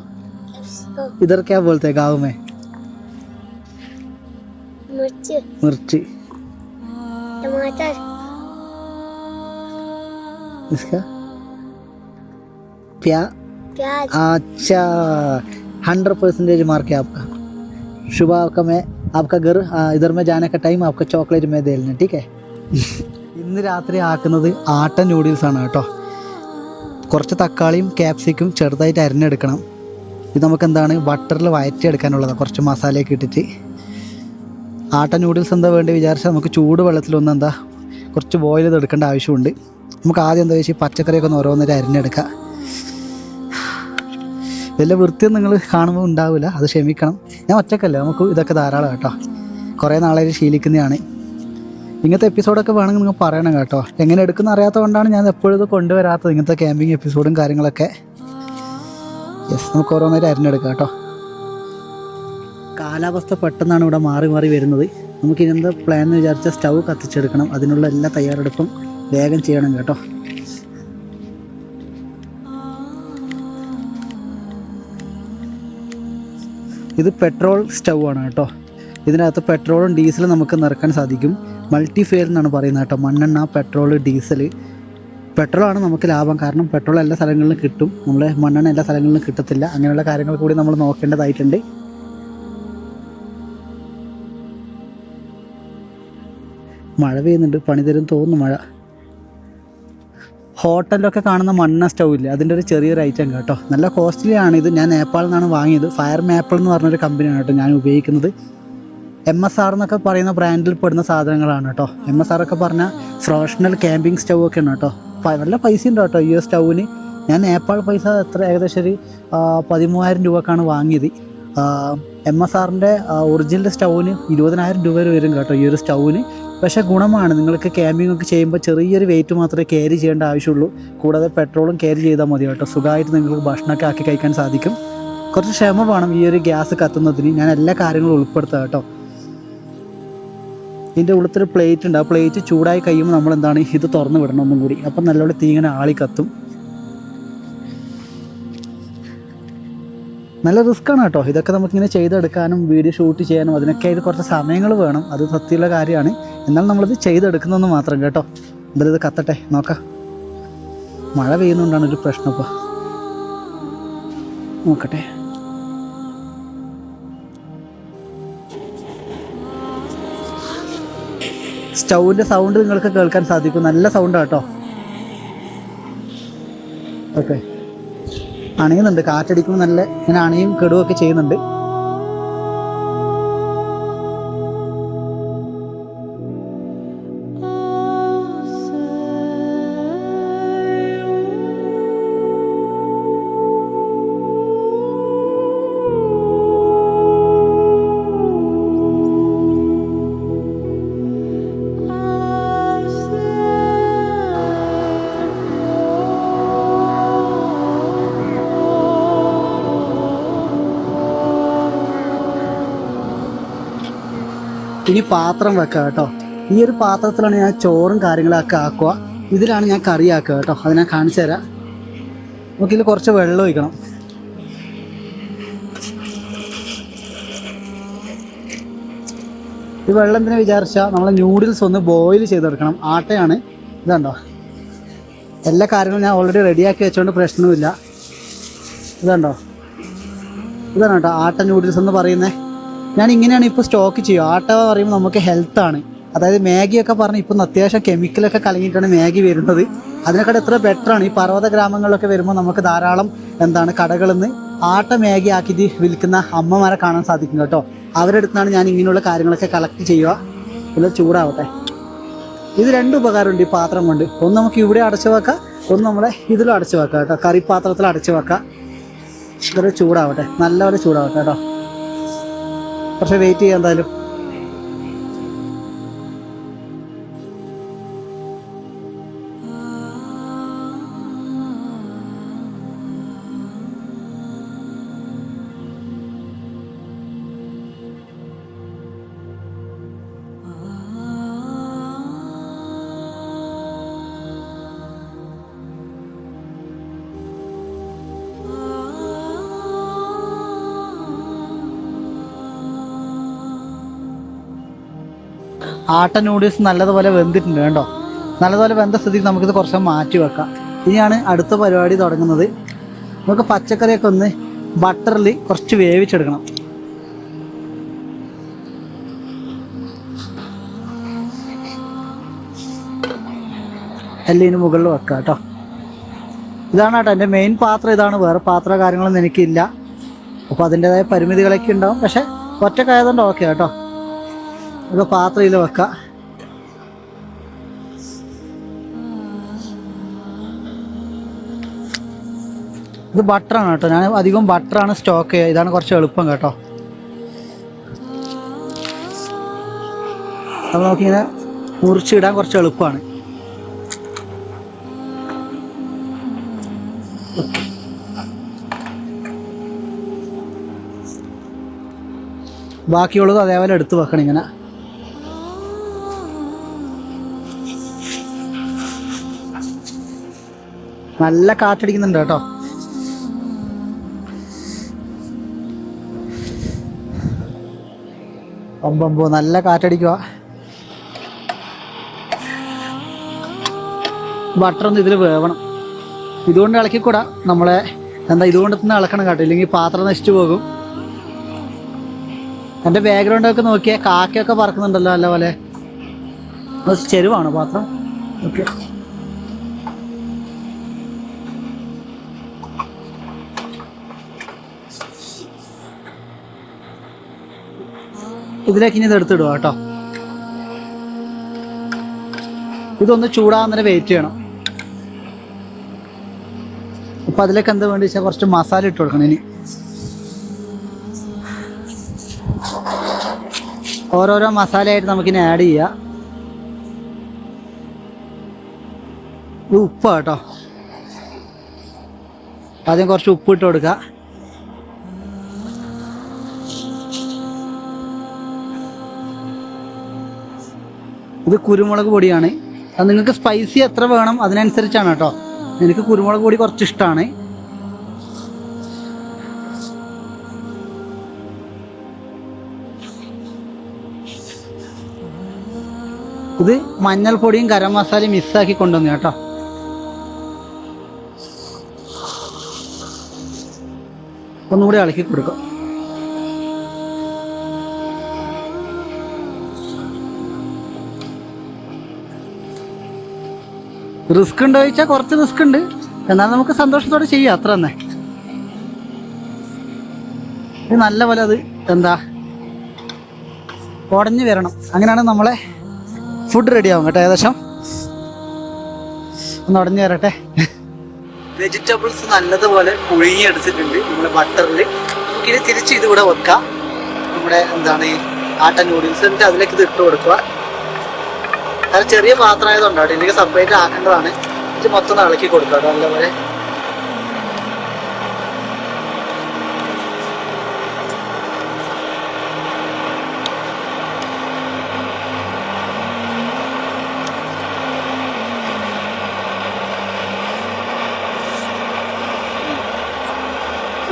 इधर क्या बोलते हैं गाँव में? मिर्ची. मिर्ची. टमाटर. इसका प्याज. अच्छा, 100% मार्क है आपका. सुबह का मैं आपका घर इधर में जाने का टाइम आपका चॉकलेट में दे लेना, ठीक है? ഇന്ന് രാത്രി ആക്കുന്നത് ആട്ട നൂഡിൽസ് ആണ് കേട്ടോ. കുറച്ച് തക്കാളിയും ക്യാപ്സിക്കും ചെറുതായിട്ട് അരിഞ്ഞെടുക്കണം. ഇത് നമുക്ക് എന്താണ് ബട്ടറിൽ വഴറ്റിയെടുക്കാനുള്ളതാണ്, കുറച്ച് മസാലയൊക്കെ ഇട്ടിട്ട്. ആട്ട നൂഡിൽസ് എന്താ വേണ്ടി വിചാരിച്ചാൽ നമുക്ക് ചൂട് വെള്ളത്തിലൊന്ന് എന്താ കുറച്ച് ബോയിൽ ചെയ്തെടുക്കേണ്ട ആവശ്യമുണ്ട്. നമുക്ക് ആദ്യം എന്താ വെച്ചാൽ പച്ചക്കറിയൊക്കെ ഒന്ന് ഓരോന്നേരം അരിഞ്ഞെടുക്കുക. വലിയ വൃത്തിയൊന്നും നിങ്ങൾ കാണുമ്പോൾ ഉണ്ടാവില്ല, അത് ക്ഷമിക്കണം. ഞാൻ ഒറ്റക്കല്ല, നമുക്ക് ഇതൊക്കെ ധാരാളം കേട്ടോ. കുറേ നാളായിട്ട് ശീലിക്കുന്നതാണ്. ഇങ്ങനത്തെ എപ്പിസോഡൊക്കെ വേണമെങ്കിൽ നിങ്ങൾ പറയണം കേട്ടോ. എങ്ങനെ എടുക്കുന്ന അറിയാത്തത് കൊണ്ടാണ് ഞാൻ എപ്പോഴും ഇത് കൊണ്ടുവരാത്തത്, ഇങ്ങനത്തെ ക്യാമ്പിങ് എപ്പിസോഡും കാര്യങ്ങളൊക്കെ. യെസ്, നമുക്ക് ഓരോന്നേരം അരിഞ്ഞെടുക്കാം കേട്ടോ. കാലാവസ്ഥ പെട്ടെന്നാണ് ഇവിടെ മാറി മാറി വരുന്നത്. നമുക്ക് ഇതെന്താ പ്ലാൻ എന്ന് വിചാരിച്ചാൽ സ്റ്റൗ കത്തിച്ചെടുക്കണം. അതിനുള്ള എല്ലാ തയ്യാറെടുപ്പും വേഗം ചെയ്യണം കേട്ടോ. ഇത് പെട്രോൾ സ്റ്റൗ ആണ് കേട്ടോ. ഇതിനകത്ത് പെട്രോളും ഡീസലും നമുക്ക് നിറക്കാൻ സാധിക്കും. മൾട്ടി ഫെയർ എന്നാണ് പറയുന്നത് കേട്ടോ. മണ്ണെണ്ണ, പെട്രോൾ, ഡീസൽ. പെട്രോളാണ് നമുക്ക് ലാഭം, കാരണം പെട്രോൾ എല്ലാ സ്ഥലങ്ങളിലും കിട്ടും, നമ്മളെ മണ്ണെണ്ണ എല്ലാ സ്ഥലങ്ങളിലും കിട്ടത്തില്ല. അങ്ങനെയുള്ള കാര്യങ്ങൾ കൂടി നമ്മൾ നോക്കേണ്ടതായിട്ടുണ്ട്. മഴ പെയ്യുന്നുണ്ട്, പണി തരും തോന്നുന്നു മഴ. ഹോട്ടലിലൊക്കെ കാണുന്ന മണ്ണ സ്റ്റൗ ഇല്ലേ, അതിൻ്റെ ഒരു ചെറിയൊരു ഐറ്റം കേട്ടോ. നല്ല കോസ്റ്റ്ലി ആണ് ഇത്. ഞാൻ നേപ്പാളിൽ നിന്നാണ് വാങ്ങിയത്. ഫയർ മാപ്പിൾ എന്ന് പറഞ്ഞൊരു കമ്പനിയാണ് കേട്ടോ ഞാൻ ഉപയോഗിക്കുന്നത്. MSR എന്നൊക്കെ പറയുന്ന ബ്രാൻഡിൽ പെടുന്ന സാധനങ്ങളാണ് കേട്ടോ. MSR ഒക്കെ പറഞ്ഞാൽ പ്രൊഫഷണൽ ക്യാമ്പിംഗ് സ്റ്റൗ ഒക്കെയാണ് കേട്ടോ. നല്ല പൈസ ഉണ്ട് കേട്ടോ ഈ സ്റ്റൗവിന്. ഞാൻ നേപ്പാൾ പൈസ ഏകദേശം ഒരു 13,000 രൂപക്കാണ് വാങ്ങിയത്. MSRൻ്റെ ഒറിജിനൽ സ്റ്റൗവിന് 20,000 രൂപ വരും കേട്ടോ ഈ ഒരു സ്റ്റൗവിന്. പക്ഷേ ഗുണമാണ്, നിങ്ങൾക്ക് ക്യാമ്പിംഗ് ഒക്കെ ചെയ്യുമ്പോൾ ചെറിയൊരു വെയിറ്റ് മാത്രമേ ക്യാരി ചെയ്യേണ്ട ആവശ്യമുള്ളൂ. കൂടാതെ പെട്രോളും ക്യാരി ചെയ്താൽ മതി കേട്ടോ. സുഖമായിട്ട് നിങ്ങൾക്ക് ഭക്ഷണമൊക്കെ ആക്കി കഴിക്കാൻ സാധിക്കും. കുറച്ച് ക്ഷമ വേണം ഈ ഒരു ഗ്യാസ് കത്തുന്നതിന്. ഞാൻ എല്ലാ കാര്യങ്ങളും ഉൾപ്പെടുത്താം കേട്ടോ. ഇതിൻ്റെ ഉള്ളത്തൊരു പ്ലേറ്റ് ഉണ്ട്. ആ പ്ലേറ്റ് ചൂടായി കഴിയുമ്പോൾ നമ്മൾ എന്താണ് ഇത് തുറന്ന് വിടണം ഒന്നും കൂടി. അപ്പം നല്ലോണം തീ ഇങ്ങനെ ആളി കത്തും. നല്ല റിസ്ക്കാണ് കേട്ടോ ഇതൊക്കെ നമുക്കിങ്ങനെ ചെയ്തെടുക്കാനും വീഡിയോ ഷൂട്ട് ചെയ്യാനും അതിനൊക്കെ ആയിട്ട് കുറച്ച് സമയങ്ങൾ വേണം. അത് സത്യമുള്ള കാര്യമാണ്. എന്നാൽ നമ്മളിത് ചെയ്തെടുക്കുന്നതെന്ന് മാത്രം കേട്ടോ. എന്തായാലും ഇത് കത്തട്ടെ, നോക്കാം. മഴ പെയ്യുന്നതുകൊണ്ടാണ് ഒരു പ്രശ്നം. ഇപ്പോൾ നോക്കട്ടെ. സ്റ്റൗവിൻ്റെ സൗണ്ട് നിങ്ങൾക്ക് കേൾക്കാൻ സാധിക്കും. നല്ല സൗണ്ടാണ് കേട്ടോ. ഓക്കെ, അണയുന്നുണ്ട്, കാറ്റടിക്കുമ്പോൾ നല്ല ഇങ്ങനെ അണയും കെടുവൊക്കെ ചെയ്യുന്നുണ്ട്. ഇനി പാത്രം വെക്കുക കേട്ടോ. ഈ ഒരു പാത്രത്തിലാണ് ഞാൻ ചോറും കാര്യങ്ങളൊക്കെ ആക്കുക. ഇതിലാണ് ഞാൻ കറി ആക്കുക കേട്ടോ. അത് ഞാൻ കാണിച്ചു തരാം. നമുക്കിതിൽ കുറച്ച് വെള്ളം ഒഴിക്കണം. ഈ വെള്ളം എന്തിനാ വിചാരിച്ചാൽ നമ്മൾ ന്യൂഡിൽസ് ഒന്ന് ബോയിൽ ചെയ്തെടുക്കണം. ആട്ടയാണ് ഇതുണ്ടോ. എല്ലാ കാര്യങ്ങളും ഞാൻ ഓൾറെഡി റെഡിയാക്കി വെച്ചുകൊണ്ട് പ്രശ്നവുമില്ല. ഇതുണ്ടോ, ഇതാണ് കേട്ടോ ആട്ട ന്യൂഡിൽസ് എന്ന് പറയുന്നത്. ഞാൻ ഇങ്ങനെയാണ് ഇപ്പോൾ സ്റ്റോക്ക് ചെയ്യുക. ആട്ട പറയുമ്പോൾ നമുക്ക് ഹെൽത്താണ്. അതായത് മാഗിയൊക്കെ പറഞ്ഞ് ഇപ്പം അത്യാവശ്യം കെമിക്കലൊക്കെ കലങ്ങിയിട്ടാണ് മാഗി വരുന്നത്. അതിനെക്കാട്ട് എത്ര ബെറ്ററാണ്. ഈ പർവ്വത ഗ്രാമങ്ങളിലൊക്കെ വരുമ്പോൾ നമുക്ക് ധാരാളം കടകളിൽ നിന്ന് ആട്ട മാഗി ആക്കിയിട്ട് വിൽക്കുന്ന അമ്മമാരെ കാണാൻ സാധിക്കും കേട്ടോ. അവരുടെ അടുത്താണ് ഞാൻ ഇങ്ങനെയുള്ള കാര്യങ്ങളൊക്കെ കളക്ട് ചെയ്യുക. ഇത് ചൂടാവട്ടെ. ഇത് രണ്ട് ഉപകാരമുണ്ട് ഈ പാത്രം കൊണ്ട്. ഒന്ന് നമുക്ക് ഇവിടെ അടച്ചു വെക്കാം, ഒന്ന് നമ്മളെ ഇതിലും അടച്ചു വെക്കാം കേട്ടോ. കറിപ്പാത്രത്തിൽ അടച്ചു വെക്കാം. ഇതൊരു ചൂടാവട്ടെ, നല്ലപോലെ ചൂടാവട്ടെ കേട്ടോ. പക്ഷെ വെയിറ്റ് ചെയ്യാം എന്തായാലും. ആട്ട നൂഡിൽസ് നല്ലതുപോലെ വെന്തിട്ടുണ്ട് കേട്ടോ. നല്ലതുപോലെ വെന്ത സ്ഥിതിക്ക് നമുക്കിത് കുറച്ച് മാറ്റി വെക്കാം. ഇനിയാണ് അടുത്ത പരിപാടി തുടങ്ങുന്നത്. നമുക്ക് പച്ചക്കറിയൊക്കെ ഒന്ന് ബട്ടറിൽ കുറച്ച് വേവിച്ചെടുക്കണം. എല്ലാം ഇതിന് മുകളിൽ വെക്കാം കേട്ടോ. ഇതാണ് കേട്ടോ എൻ്റെ മെയിൻ പാത്രം. ഇതാണ്, വേറെ പാത്ര കാര്യങ്ങളൊന്നും എനിക്കില്ല. അപ്പോൾ അതിൻ്റെതായ പരിമിതികളൊക്കെ ഉണ്ടാവും. പക്ഷെ ഒറ്റക്കായതുകൊണ്ട് ഓക്കെ കേട്ടോ. ഇത് പാത്രയിൽ വെക്കാം. ഇത് ബട്ടറാണ് കേട്ടോ. ഞാൻ അധികം ബട്ടറാണ് സ്റ്റോക്ക് ചെയ്യുക. ഇതാണ് കുറച്ച് എളുപ്പം കേട്ടോ. അപ്പോൾ നമുക്കിങ്ങനെ മുറിച്ചിടാൻ കുറച്ച് എളുപ്പമാണ്. ബാക്കിയുള്ളത് അതേപോലെ എടുത്ത് വെക്കണം ഇങ്ങനെ. നല്ല കാറ്റടിക്കുന്നുണ്ട് കേട്ടോ. ഒമ്പമ്പോ നല്ല കാറ്റടിക്കുക. ബട്ടറൊന്നും ഇതിൽ വേവണം. ഇതുകൊണ്ട് ഇളക്കിക്കൂടാ. നമ്മളെ ഇതുകൊണ്ട് തന്നെ ഇളക്കണം കേട്ടോ, ഇല്ലെങ്കിൽ പാത്രം നശിച്ചു പോകും. എൻ്റെ ബാക്ക്ഗ്രൗണ്ടൊക്കെ നോക്കിയാൽ കാക്കയൊക്കെ പറക്കുന്നുണ്ടല്ലോ നല്ലപോലെ. ചെരുവാണ് പാത്രം. ഓക്കെ, ഇതിലേക്ക് ഇനി ഇത് എടുത്തിടുക കേട്ടോ. ഇതൊന്ന് ചൂടാകുന്നതിന് വെയിറ്റ് ചെയ്യണം. അപ്പം അതിലേക്ക് എന്താ വേണ്ടി വെച്ചാൽ കുറച്ച് മസാല ഇട്ട് കൊടുക്കണം. ഇനി ഓരോരോ മസാലയായിട്ട് നമുക്കിനി ആഡ് ചെയ്യാം. ഇത് ഉപ്പ് കേട്ടോ. ആദ്യം കുറച്ച് ഉപ്പ് ഇട്ട് കൊടുക്കുക. ഇത് കുരുമുളക് പൊടിയാണ്. അത് നിങ്ങൾക്ക് സ്പൈസി എത്ര വേണം അതിനനുസരിച്ചാണ് കേട്ടോ. എനിക്ക് കുരുമുളക് പൊടി കുറച്ച് ഇഷ്ടമാണ്. ഇത് മഞ്ഞൾപ്പൊടിയും ഗരം മസാലയും മിക്സാക്കി കൊണ്ടുവന്നു കേട്ടോ. ഒന്നുകൂടി ഇളക്കി കൊടുക്കും. റിസ്ക് ഉണ്ടോ ചോദിച്ചാൽ കുറച്ച് റിസ്ക് ഉണ്ട്. എന്നാൽ നമുക്ക് സന്തോഷത്തോടെ ചെയ്യാം, അത്ര തന്നെ. ഇത് നല്ലപോലെ അത് എന്താ ഉടഞ്ഞു വരണം. അങ്ങനെയാണ് നമ്മളെ ഫുഡ് റെഡി ആവും കേട്ടോ. ഏകദേശം ഒന്ന് ഉടഞ്ഞു വരട്ടെ. വെജിറ്റബിൾസ് നല്ലതുപോലെ പുഴുങ്ങിയെടുത്തിട്ടുണ്ട് നമ്മുടെ ബട്ടറിൽ. ഇനി തിരിച്ച് ഇതിവിടെ വെക്കാം. നമ്മുടെ എന്താണ് ഈ ആട്ട നൂഡിൽസ്, എന്നിട്ട് അതിലേക്ക് ഇത് ഇട്ട് കൊടുക്കുക. അത് ചെറിയ പാത്രം ആയതുകൊണ്ടാണ്, ഇതിലേക്ക് സെപ്പറേറ്റ് ആക്കേണ്ടതാണ്. ഇത് മൊത്തം ഇളക്കി കൊടുക്കുക നല്ലപോലെ.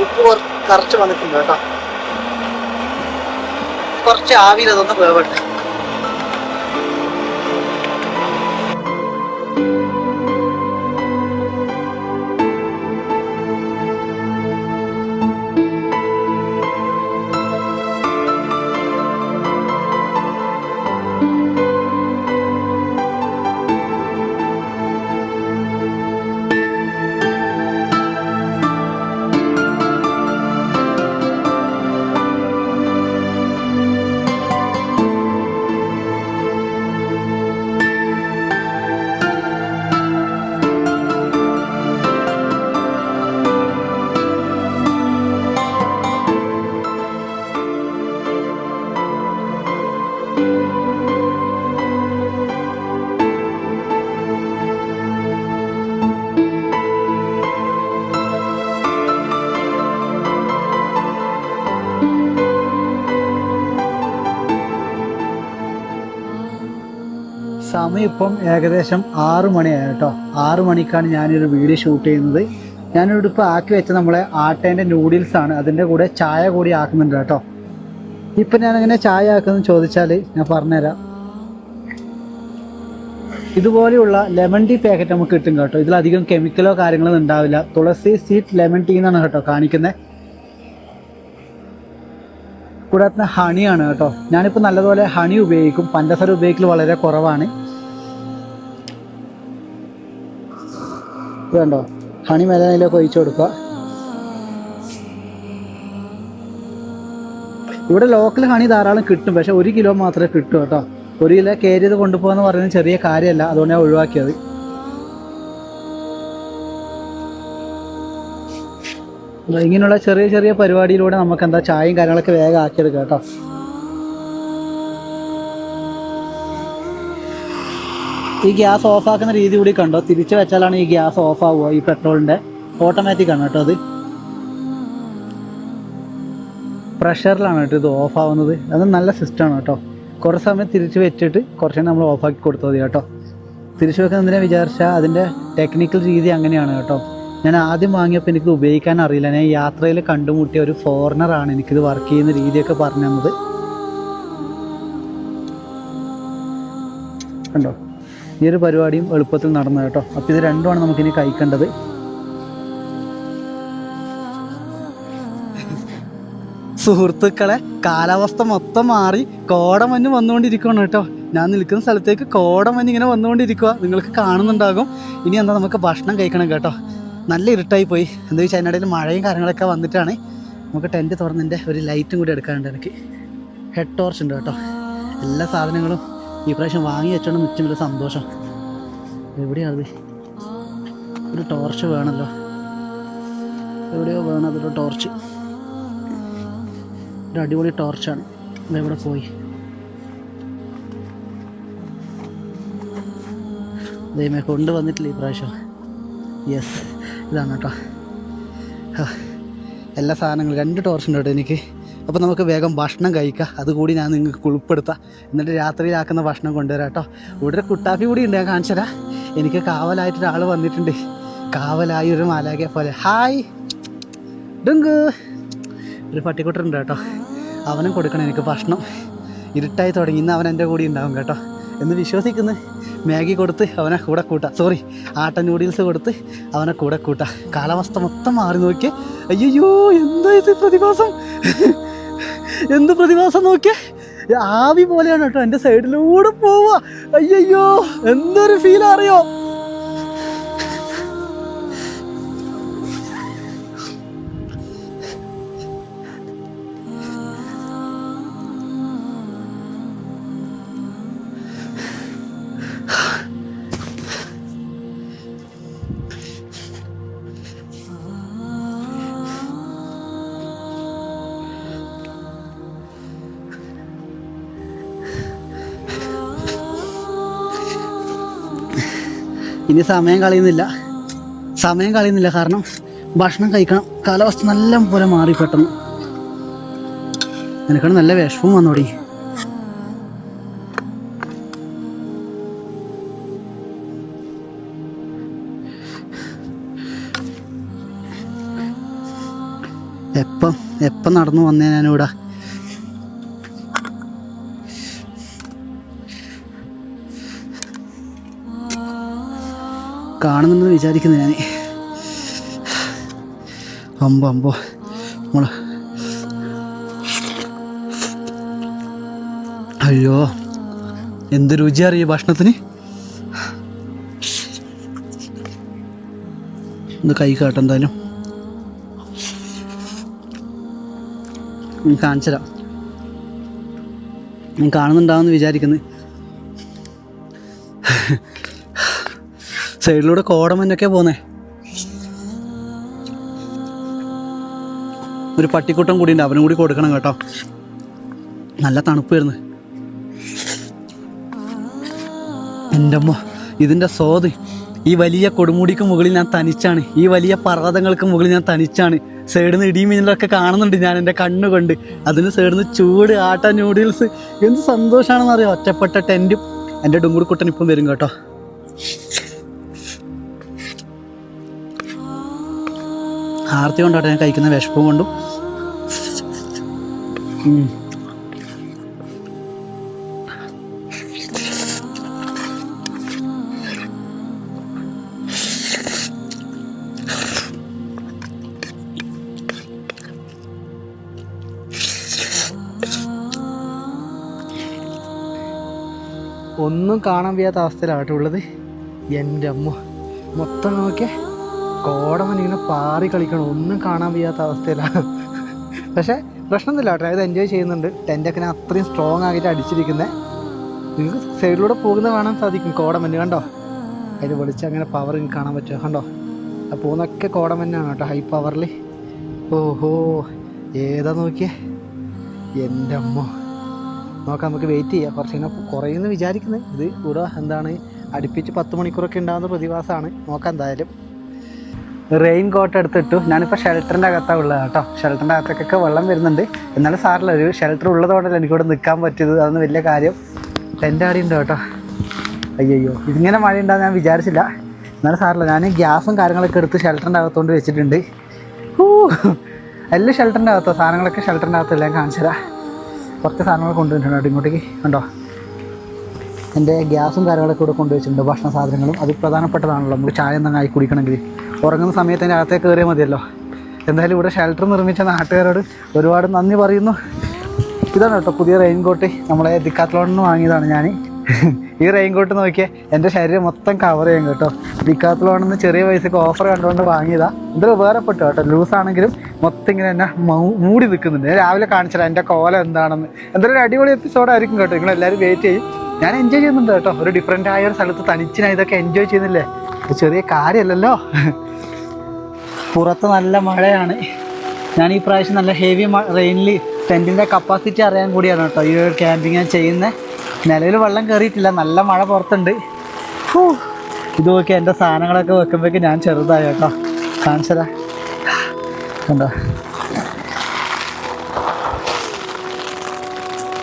ഉപ്പ് കറച്ച് വന്നിട്ടുണ്ട് കേട്ടോ. കുറച്ച് ആവിയിൽ അതൊന്ന് വേവട്ടെ. സമയം ഇപ്പം ഏകദേശം 6 മണിയായി കേട്ടോ. 6 മണിക്കാണ് ഞാനൊരു വീഡിയോ ഷൂട്ട് ചെയ്യുന്നത്. ഞാനിവിടെ ഇപ്പോൾ ആക്കി വെച്ച നമ്മളെ ആട്ടേൻ്റെ നൂഡിൽസാണ്. അതിൻ്റെ കൂടെ ചായ കൂടി ആക്കുന്നുണ്ട് കേട്ടോ. ഇപ്പം ഞാനെങ്ങനെ ചായ ആക്കുമെന്ന് ചോദിച്ചാൽ ഞാൻ പറഞ്ഞുതരാം. ഇതുപോലെയുള്ള ലെമൺ ടീ പാക്കറ്റ് നമുക്ക് കിട്ടും കേട്ടോ. ഇതിലധികം കെമിക്കലോ കാര്യങ്ങളോ ഉണ്ടാവില്ല. തുളസി സീഡ് ലെമൺ ടീ എന്നാണ് കേട്ടോ കാണിക്കുന്നത്. കൂടാതെ ഹണിയാണ് കേട്ടോ. ഞാനിപ്പോൾ നല്ലപോലെ ഹണി ഉപയോഗിക്കും. പഞ്ചസാര ഉപയോഗിക്കൽ വളരെ കുറവാണ്. വേണ്ടോ ഹണി മേലയിലേക്ക് ഒഴിച്ചു കൊടുക്കുക. ഇവിടെ ലോക്കൽ ഹണി ധാരാളം കിട്ടും, പക്ഷെ 1 കിലോ മാത്രമേ കിട്ടൂ കേട്ടോ. 1 കിലോ കയറി ചെയ്ത് കൊണ്ടുപോകാന്ന് പറയുന്നത് ചെറിയ കാര്യമല്ല, അതുകൊണ്ട് ഞാൻ ഒഴിവാക്കിയത്. ഇങ്ങനെയുള്ള ചെറിയ ചെറിയ പരിപാടിയിലൂടെ നമുക്ക് എന്താ ചായയും കാര്യങ്ങളൊക്കെ വേഗം ആക്കിയെടുക്കാം കേട്ടോ. ഈ ഗ്യാസ് ഓഫാക്കുന്ന രീതി കൂടി കണ്ടോ. തിരിച്ചു വെച്ചാലാണ് ഈ ഗ്യാസ് ഓഫ് ആവുക. ഈ പെട്രോളിൻ്റെ ഓട്ടോമാറ്റിക് ആണ് കേട്ടോ. അത് പ്രഷറിലാണ് കേട്ടോ ഇത് ഓഫ് ആവുന്നത്. അത് നല്ല സിസ്റ്റമാണ് കേട്ടോ. കുറച്ച് സമയം തിരിച്ച് വെച്ചിട്ട് കുറച്ച് നമ്മൾ ഓഫാക്കി കൊടുത്താൽ മതി കേട്ടോ. തിരിച്ചു വെക്കുന്നതിനെ വിചാരിച്ചാൽ അതിൻ്റെ ടെക്നിക്കൽ രീതി അങ്ങനെയാണ് കേട്ടോ. ഞാൻ ആദ്യം വാങ്ങിയപ്പോൾ എനിക്കിത് ഉപയോഗിക്കാൻ അറിയില്ല. ഞാൻ യാത്രയിൽ കണ്ടുമുട്ടിയ ഒരു ഫോറിനറാണ് എനിക്കിത് വർക്ക് ചെയ്യുന്ന രീതിയൊക്കെ പറഞ്ഞു തന്നത്. കണ്ടോ, ഈ ഒരു പരിപാടിയും എളുപ്പത്തിൽ നടന്നു കേട്ടോ. അപ്പോൾ ഇത് രണ്ടുമാണ് നമുക്കിനി കഴിക്കേണ്ടത്. സുഹൃത്തുക്കളെ, കാലാവസ്ഥ മൊത്തം മാറി കോടമഞ്ഞ് വന്നുകൊണ്ടിരിക്കുകയാണ് കേട്ടോ. ഞാൻ നിൽക്കുന്ന സ്ഥലത്തേക്ക് കോടമഞ്ഞ് ഇങ്ങനെ വന്നുകൊണ്ടിരിക്കുക, നിങ്ങൾക്ക് കാണുന്നുണ്ടാകും. ഇനി എന്താ നമുക്ക് ഭക്ഷണം കഴിക്കണം കേട്ടോ. നല്ല ഇരുട്ടായി പോയി. എന്താ വെച്ചാൽ അതിനിടയിൽ മഴയും കാര്യങ്ങളൊക്കെ വന്നിട്ടാണ്. നമുക്ക് ടെൻറ്റ് തുറന്നതിൻ്റെ ഒരു ലൈറ്റും കൂടി എടുക്കാനുണ്ട്. എനിക്ക് ഹെഡ് ടോർച്ച് ഉണ്ട് കേട്ടോ. എല്ലാ സാധനങ്ങളും ഈ പ്രാവശ്യം വാങ്ങി വെച്ചോണ്ട് മിച്ചം വലിയ സന്തോഷം. എവിടെയാണത്? ഒരു ടോർച്ച് വേണമല്ലോ, എവിടെയോ വേണം അതൊരു ടോർച്ച്. ഒരു അടിപൊളി ടോർച്ചാണ്. ഇതെവിടെ പോയി? ദൈവമേ, കൊണ്ടുവന്നിട്ടില്ല ഈ പ്രാവശ്യം. യെസ്, ഇതാണ് കേട്ടോ. എല്ലാ സാധനങ്ങളും 2 ടോർച്ചുണ്ട് കേട്ടോ എനിക്ക്. അപ്പോൾ നമുക്ക് വേഗം ഭക്ഷണം കഴിക്കാം. അതുകൂടി ഞാൻ നിങ്ങൾക്ക് ഉൾപ്പെടുത്താം. എന്നിട്ട് രാത്രിയിലാക്കുന്ന ഭക്ഷണം കൊണ്ടുവരാം കേട്ടോ. ഇവിടെ ഒരു കുട്ടാപ്പി കൂടി ഉണ്ട്, ഞാൻ കാണിച്ചു തരാം. എനിക്ക് കാവലായിട്ടൊരാൾ വന്നിട്ടുണ്ട്. കാവലായി ഒരു മാലാഖയെ പോലെ. ഹായ് ഡുങ്ക്. ഒരു പട്ടിക്കുട്ടനുണ്ട് കേട്ടോ. അവനും കൊടുക്കണം എനിക്ക് ഭക്ഷണം. ഇരുട്ടായി തുടങ്ങി. ഇന്ന് അവൻ എൻ്റെ കൂടി ഉണ്ടാവും കേട്ടോ എന്ന് വിശ്വസിക്കുന്നു. മാഗി കൊടുത്ത് അവനെ കൂടെ കൂട്ടാം. സോറി, ആട്ട നൂഡിൽസ് കൊടുത്ത് അവനെ കൂടെ കൂട്ടാം. കാലാവസ്ഥ മൊത്തം മാറി നോക്കിയേ. അയ്യോ, എന്താ ഇത് പ്രതിഭാസം? എന്ത് പ്രതിഭാസം നോക്കിയേ. ആവി പോലെയാണ് കേട്ടോ. എൻ്റെ സൈഡിലൂടെ പോവാ. അയ്യോ, എന്തൊരു ഫീൽ അറിയോ? ഇനി സമയം കളയുന്നില്ല കാരണം ഭക്ഷണം കഴിക്കണം. കാലാവസ്ഥ നല്ല പോലെ മാറി പെട്ടെന്ന്. എനിക്കാണ് നല്ല വിഷമം വന്നു തുടങ്ങി. എപ്പം നടന്നു വന്നേ ഞാനിവിടെ. കാണുന്നുണ്ടെന്ന് വിചാരിക്കുന്നു ഞാൻ. അമ്പോ മോളെ, അയ്യോ എന്ത് രുചിയറിയ ഭക്ഷണത്തിന്. ഒന്ന് കൈ കാട്ടെ എന്തായാലും കാണിച്ചരാം. ഞാൻ കാണുന്നുണ്ടാവുമെന്ന് വിചാരിക്കുന്നു. സൈഡിലൂടെ കോടമഞ്ഞൊക്കെ പോന്നേ. ഒരു പട്ടിക്കുട്ടം കൂടി ഉണ്ട്, അവനും കൂടി കൊടുക്കണം കേട്ടോ. നല്ല തണുപ്പ് വരുന്നു. എൻ്റെ അമ്മ, ഇതിൻ്റെ സ്വാദ്. ഈ വലിയ കൊടുമുടിക്ക് മുകളിൽ ഞാൻ തനിച്ചാണ്. ഈ വലിയ പർവ്വതങ്ങൾക്ക് മുകളിൽ ഞാൻ തനിച്ചാണ്. സൈഡിൽ നിന്ന് ഇടിയും മിന്നലൊക്കെ കാണുന്നുണ്ട് ഞാൻ എൻ്റെ കണ്ണുകൊണ്ട്. അതിന് സൈഡിൽ നിന്ന് ചൂട് ആട്ട നൂഡിൽസ്. എന്ത് സന്തോഷമാണെന്ന് അറിയാം. ഒറ്റപ്പെട്ട ടെൻറ്റും എൻ്റെ ഡുങ്കുടുക്കുട്ടൻ ഇപ്പം വരും കേട്ടോ. ആർത്തി കൊണ്ടോട്ടെ ഞാൻ കഴിക്കുന്ന വിശപ്പും കൊണ്ടും. ഒന്നും കാണാൻ വയ്യാത്ത അവസ്ഥയിലാട്ടോ ഉള്ളത്. എൻ്റെ അമ്മ, മൊത്തം നോക്കിയേ കോടമൻ ഇങ്ങനെ പാറി കളിക്കണം. ഒന്നും കാണാൻ വയ്യാത്ത അവസ്ഥയിലാണ്. പക്ഷേ പ്രശ്നമൊന്നുമില്ല കേട്ടോ, ഇത് എൻജോയ് ചെയ്യുന്നുണ്ട്. ടെൻ്റൊക്കെ അത്രയും സ്ട്രോങ് ആയിട്ട് അടിച്ചിരിക്കുന്നത്. നിങ്ങൾക്ക് സൈഡിലൂടെ പോകുന്ന കാണാൻ സാധിക്കും കോടമഞ്ഞ്. കണ്ടോ, അതിൽ വിളിച്ച് അങ്ങനെ പവർ നിങ്ങൾക്ക് കാണാൻ പറ്റുമോ? കണ്ടോ, ആ പോകുന്നൊക്കെ കോടമഞ്ഞാണ് കേട്ടോ, ഹൈ പവറിൽ. ഓഹോ, ഏതാ നോക്കിയേ. എൻ്റെ അമ്മ, നോക്കാം, നമുക്ക് വെയിറ്റ് ചെയ്യാം. കുറച്ചിങ്ങനെ കുറയുമെന്ന് വിചാരിക്കുന്നത്. ഇത് ഇവിടെ എന്താണ് അടുപ്പിച്ച് 10 മണിക്കൂറൊക്കെ ഉണ്ടാകുന്ന പ്രതിഭാസമാണ്. നോക്കാം എന്തായാലും. റെയിൻ കോട്ട് എടുത്തിട്ടു. ഞാനിപ്പോൾ ഷെൽട്ടറിൻ്റെ അകത്താണ് ഉള്ളത് കേട്ടോ. ഷെൽട്ടറിൻ്റെ അകത്തേക്കൊക്കെ വെള്ളം വരുന്നുണ്ട്. എന്നാലും സാറില്ല, ഒരു ഷെൽട്ടർ ഉള്ളതുകൊണ്ടല്ല എനിക്കിവിടെ നിൽക്കാൻ പറ്റിയത്. അതൊന്നും വലിയ കാര്യം. ടെൻ്റ് ആടി ഉണ്ട് കേട്ടോ. അയ്യോ, ഇതിങ്ങനെ മഴ ഉണ്ടാകുന്ന ഞാൻ വിചാരിച്ചില്ല. എന്നാലും സാറില്ല, ഞാൻ ഗ്യാസും കാര്യങ്ങളൊക്കെ എടുത്ത് ഷെൽട്ടറിൻ്റെ അകത്തോണ്ട് വെച്ചിട്ടുണ്ട്. എല്ലാം ഷെൽട്ടറിൻ്റെ അകത്തോ, സാധനങ്ങളൊക്കെ ഷെൽട്ടറിൻ്റെ അകത്തല്ല. ഞാൻ കാണിച്ചു തരാം. കുറച്ച് സാധനങ്ങൾ കൊണ്ടുവന്നിട്ടുണ്ട് കേട്ടോ ഇങ്ങോട്ടേക്ക്. കണ്ടോ, എൻ്റെ ഗ്യാസും കാര്യങ്ങളൊക്കെ ഇവിടെ കൊണ്ടുവച്ചിട്ടുണ്ട്. ഭക്ഷണ സാധനങ്ങളും അത് പ്രധാനപ്പെട്ടതാണല്ലോ. നമുക്ക് ചായ എന്തെങ്കിലും ആയി കുടിക്കണമെങ്കിൽ ഉറങ്ങുന്ന സമയത്ത് അതിൻ്റെ അകത്തേക്ക് കയറിയാൽ മതിയല്ലോ. എന്തായാലും ഇവിടെ ഷെൽട്ടർ നിർമ്മിച്ച നാട്ടുകാരോട് ഒരുപാട് നന്ദി പറയുന്നു. ഇതാണ് കേട്ടോ പുതിയ റെയിൻ കോട്ട്. നമ്മളെ ഡിക്കാത്ലോണിൽ നിന്ന് വാങ്ങിയതാണ് ഞാൻ. ഈ റെയിൻ കോട്ട് നോക്കിയാൽ എൻ്റെ ശരീരം മൊത്തം കവർ ചെയ്യും കേട്ടോ. ഡിക്കാത്ലോണിൽ നിന്ന് ചെറിയ പൈസക്ക് ഓഫർ കണ്ടുകൊണ്ട് വാങ്ങിയതാണ്. എന്തൊരു ഉപകാരപ്പെട്ടു കേട്ടോ. ലൂസാണെങ്കിലും മൊത്തം ഇങ്ങനെ എന്നെ മൂടി നിൽക്കുന്നുണ്ട്. ഞാൻ രാവിലെ കാണിച്ചില്ല എൻ്റെ കോലം എന്താണെന്ന്. എന്തായാലും ഒരു അടിപൊളി എപ്പിസോഡായിരിക്കും കേട്ടോ. നിങ്ങളെല്ലാവരും വെയിറ്റ് ചെയ്യും. ഞാൻ എൻജോയ് ചെയ്യുന്നുണ്ട് കേട്ടോ. ഒരു ഡിഫറെൻ്റ് ആയ ഒരു സ്ഥലത്ത് തനിച്ച് ഞാൻ ഇതൊക്കെ എൻജോയ് ചെയ്യുന്നില്ലേ. ചെറിയ കാര്യമല്ലല്ലോ. പുറത്ത് നല്ല മഴയാണ്. ഞാൻ ഈ പ്രാവശ്യം നല്ല ഹെവി റെയിനിൽ ടെൻറ്റിൻ്റെ കപ്പാസിറ്റി അറിയാൻ കൂടിയാണ് കേട്ടോ ഈ ഒരു ക്യാമ്പിങ് ഞാൻ ചെയ്യുന്നത്. നിലവിൽ വെള്ളം കയറിയിട്ടില്ല, നല്ല മഴ പുറത്തുണ്ട്. ഇത് നോക്കി എൻ്റെ സാധനങ്ങളൊക്കെ വെക്കുമ്പോഴേക്ക് ഞാൻ ചെറുതായി കേട്ടോ. കാണിച്ചതാ കണ്ടോ,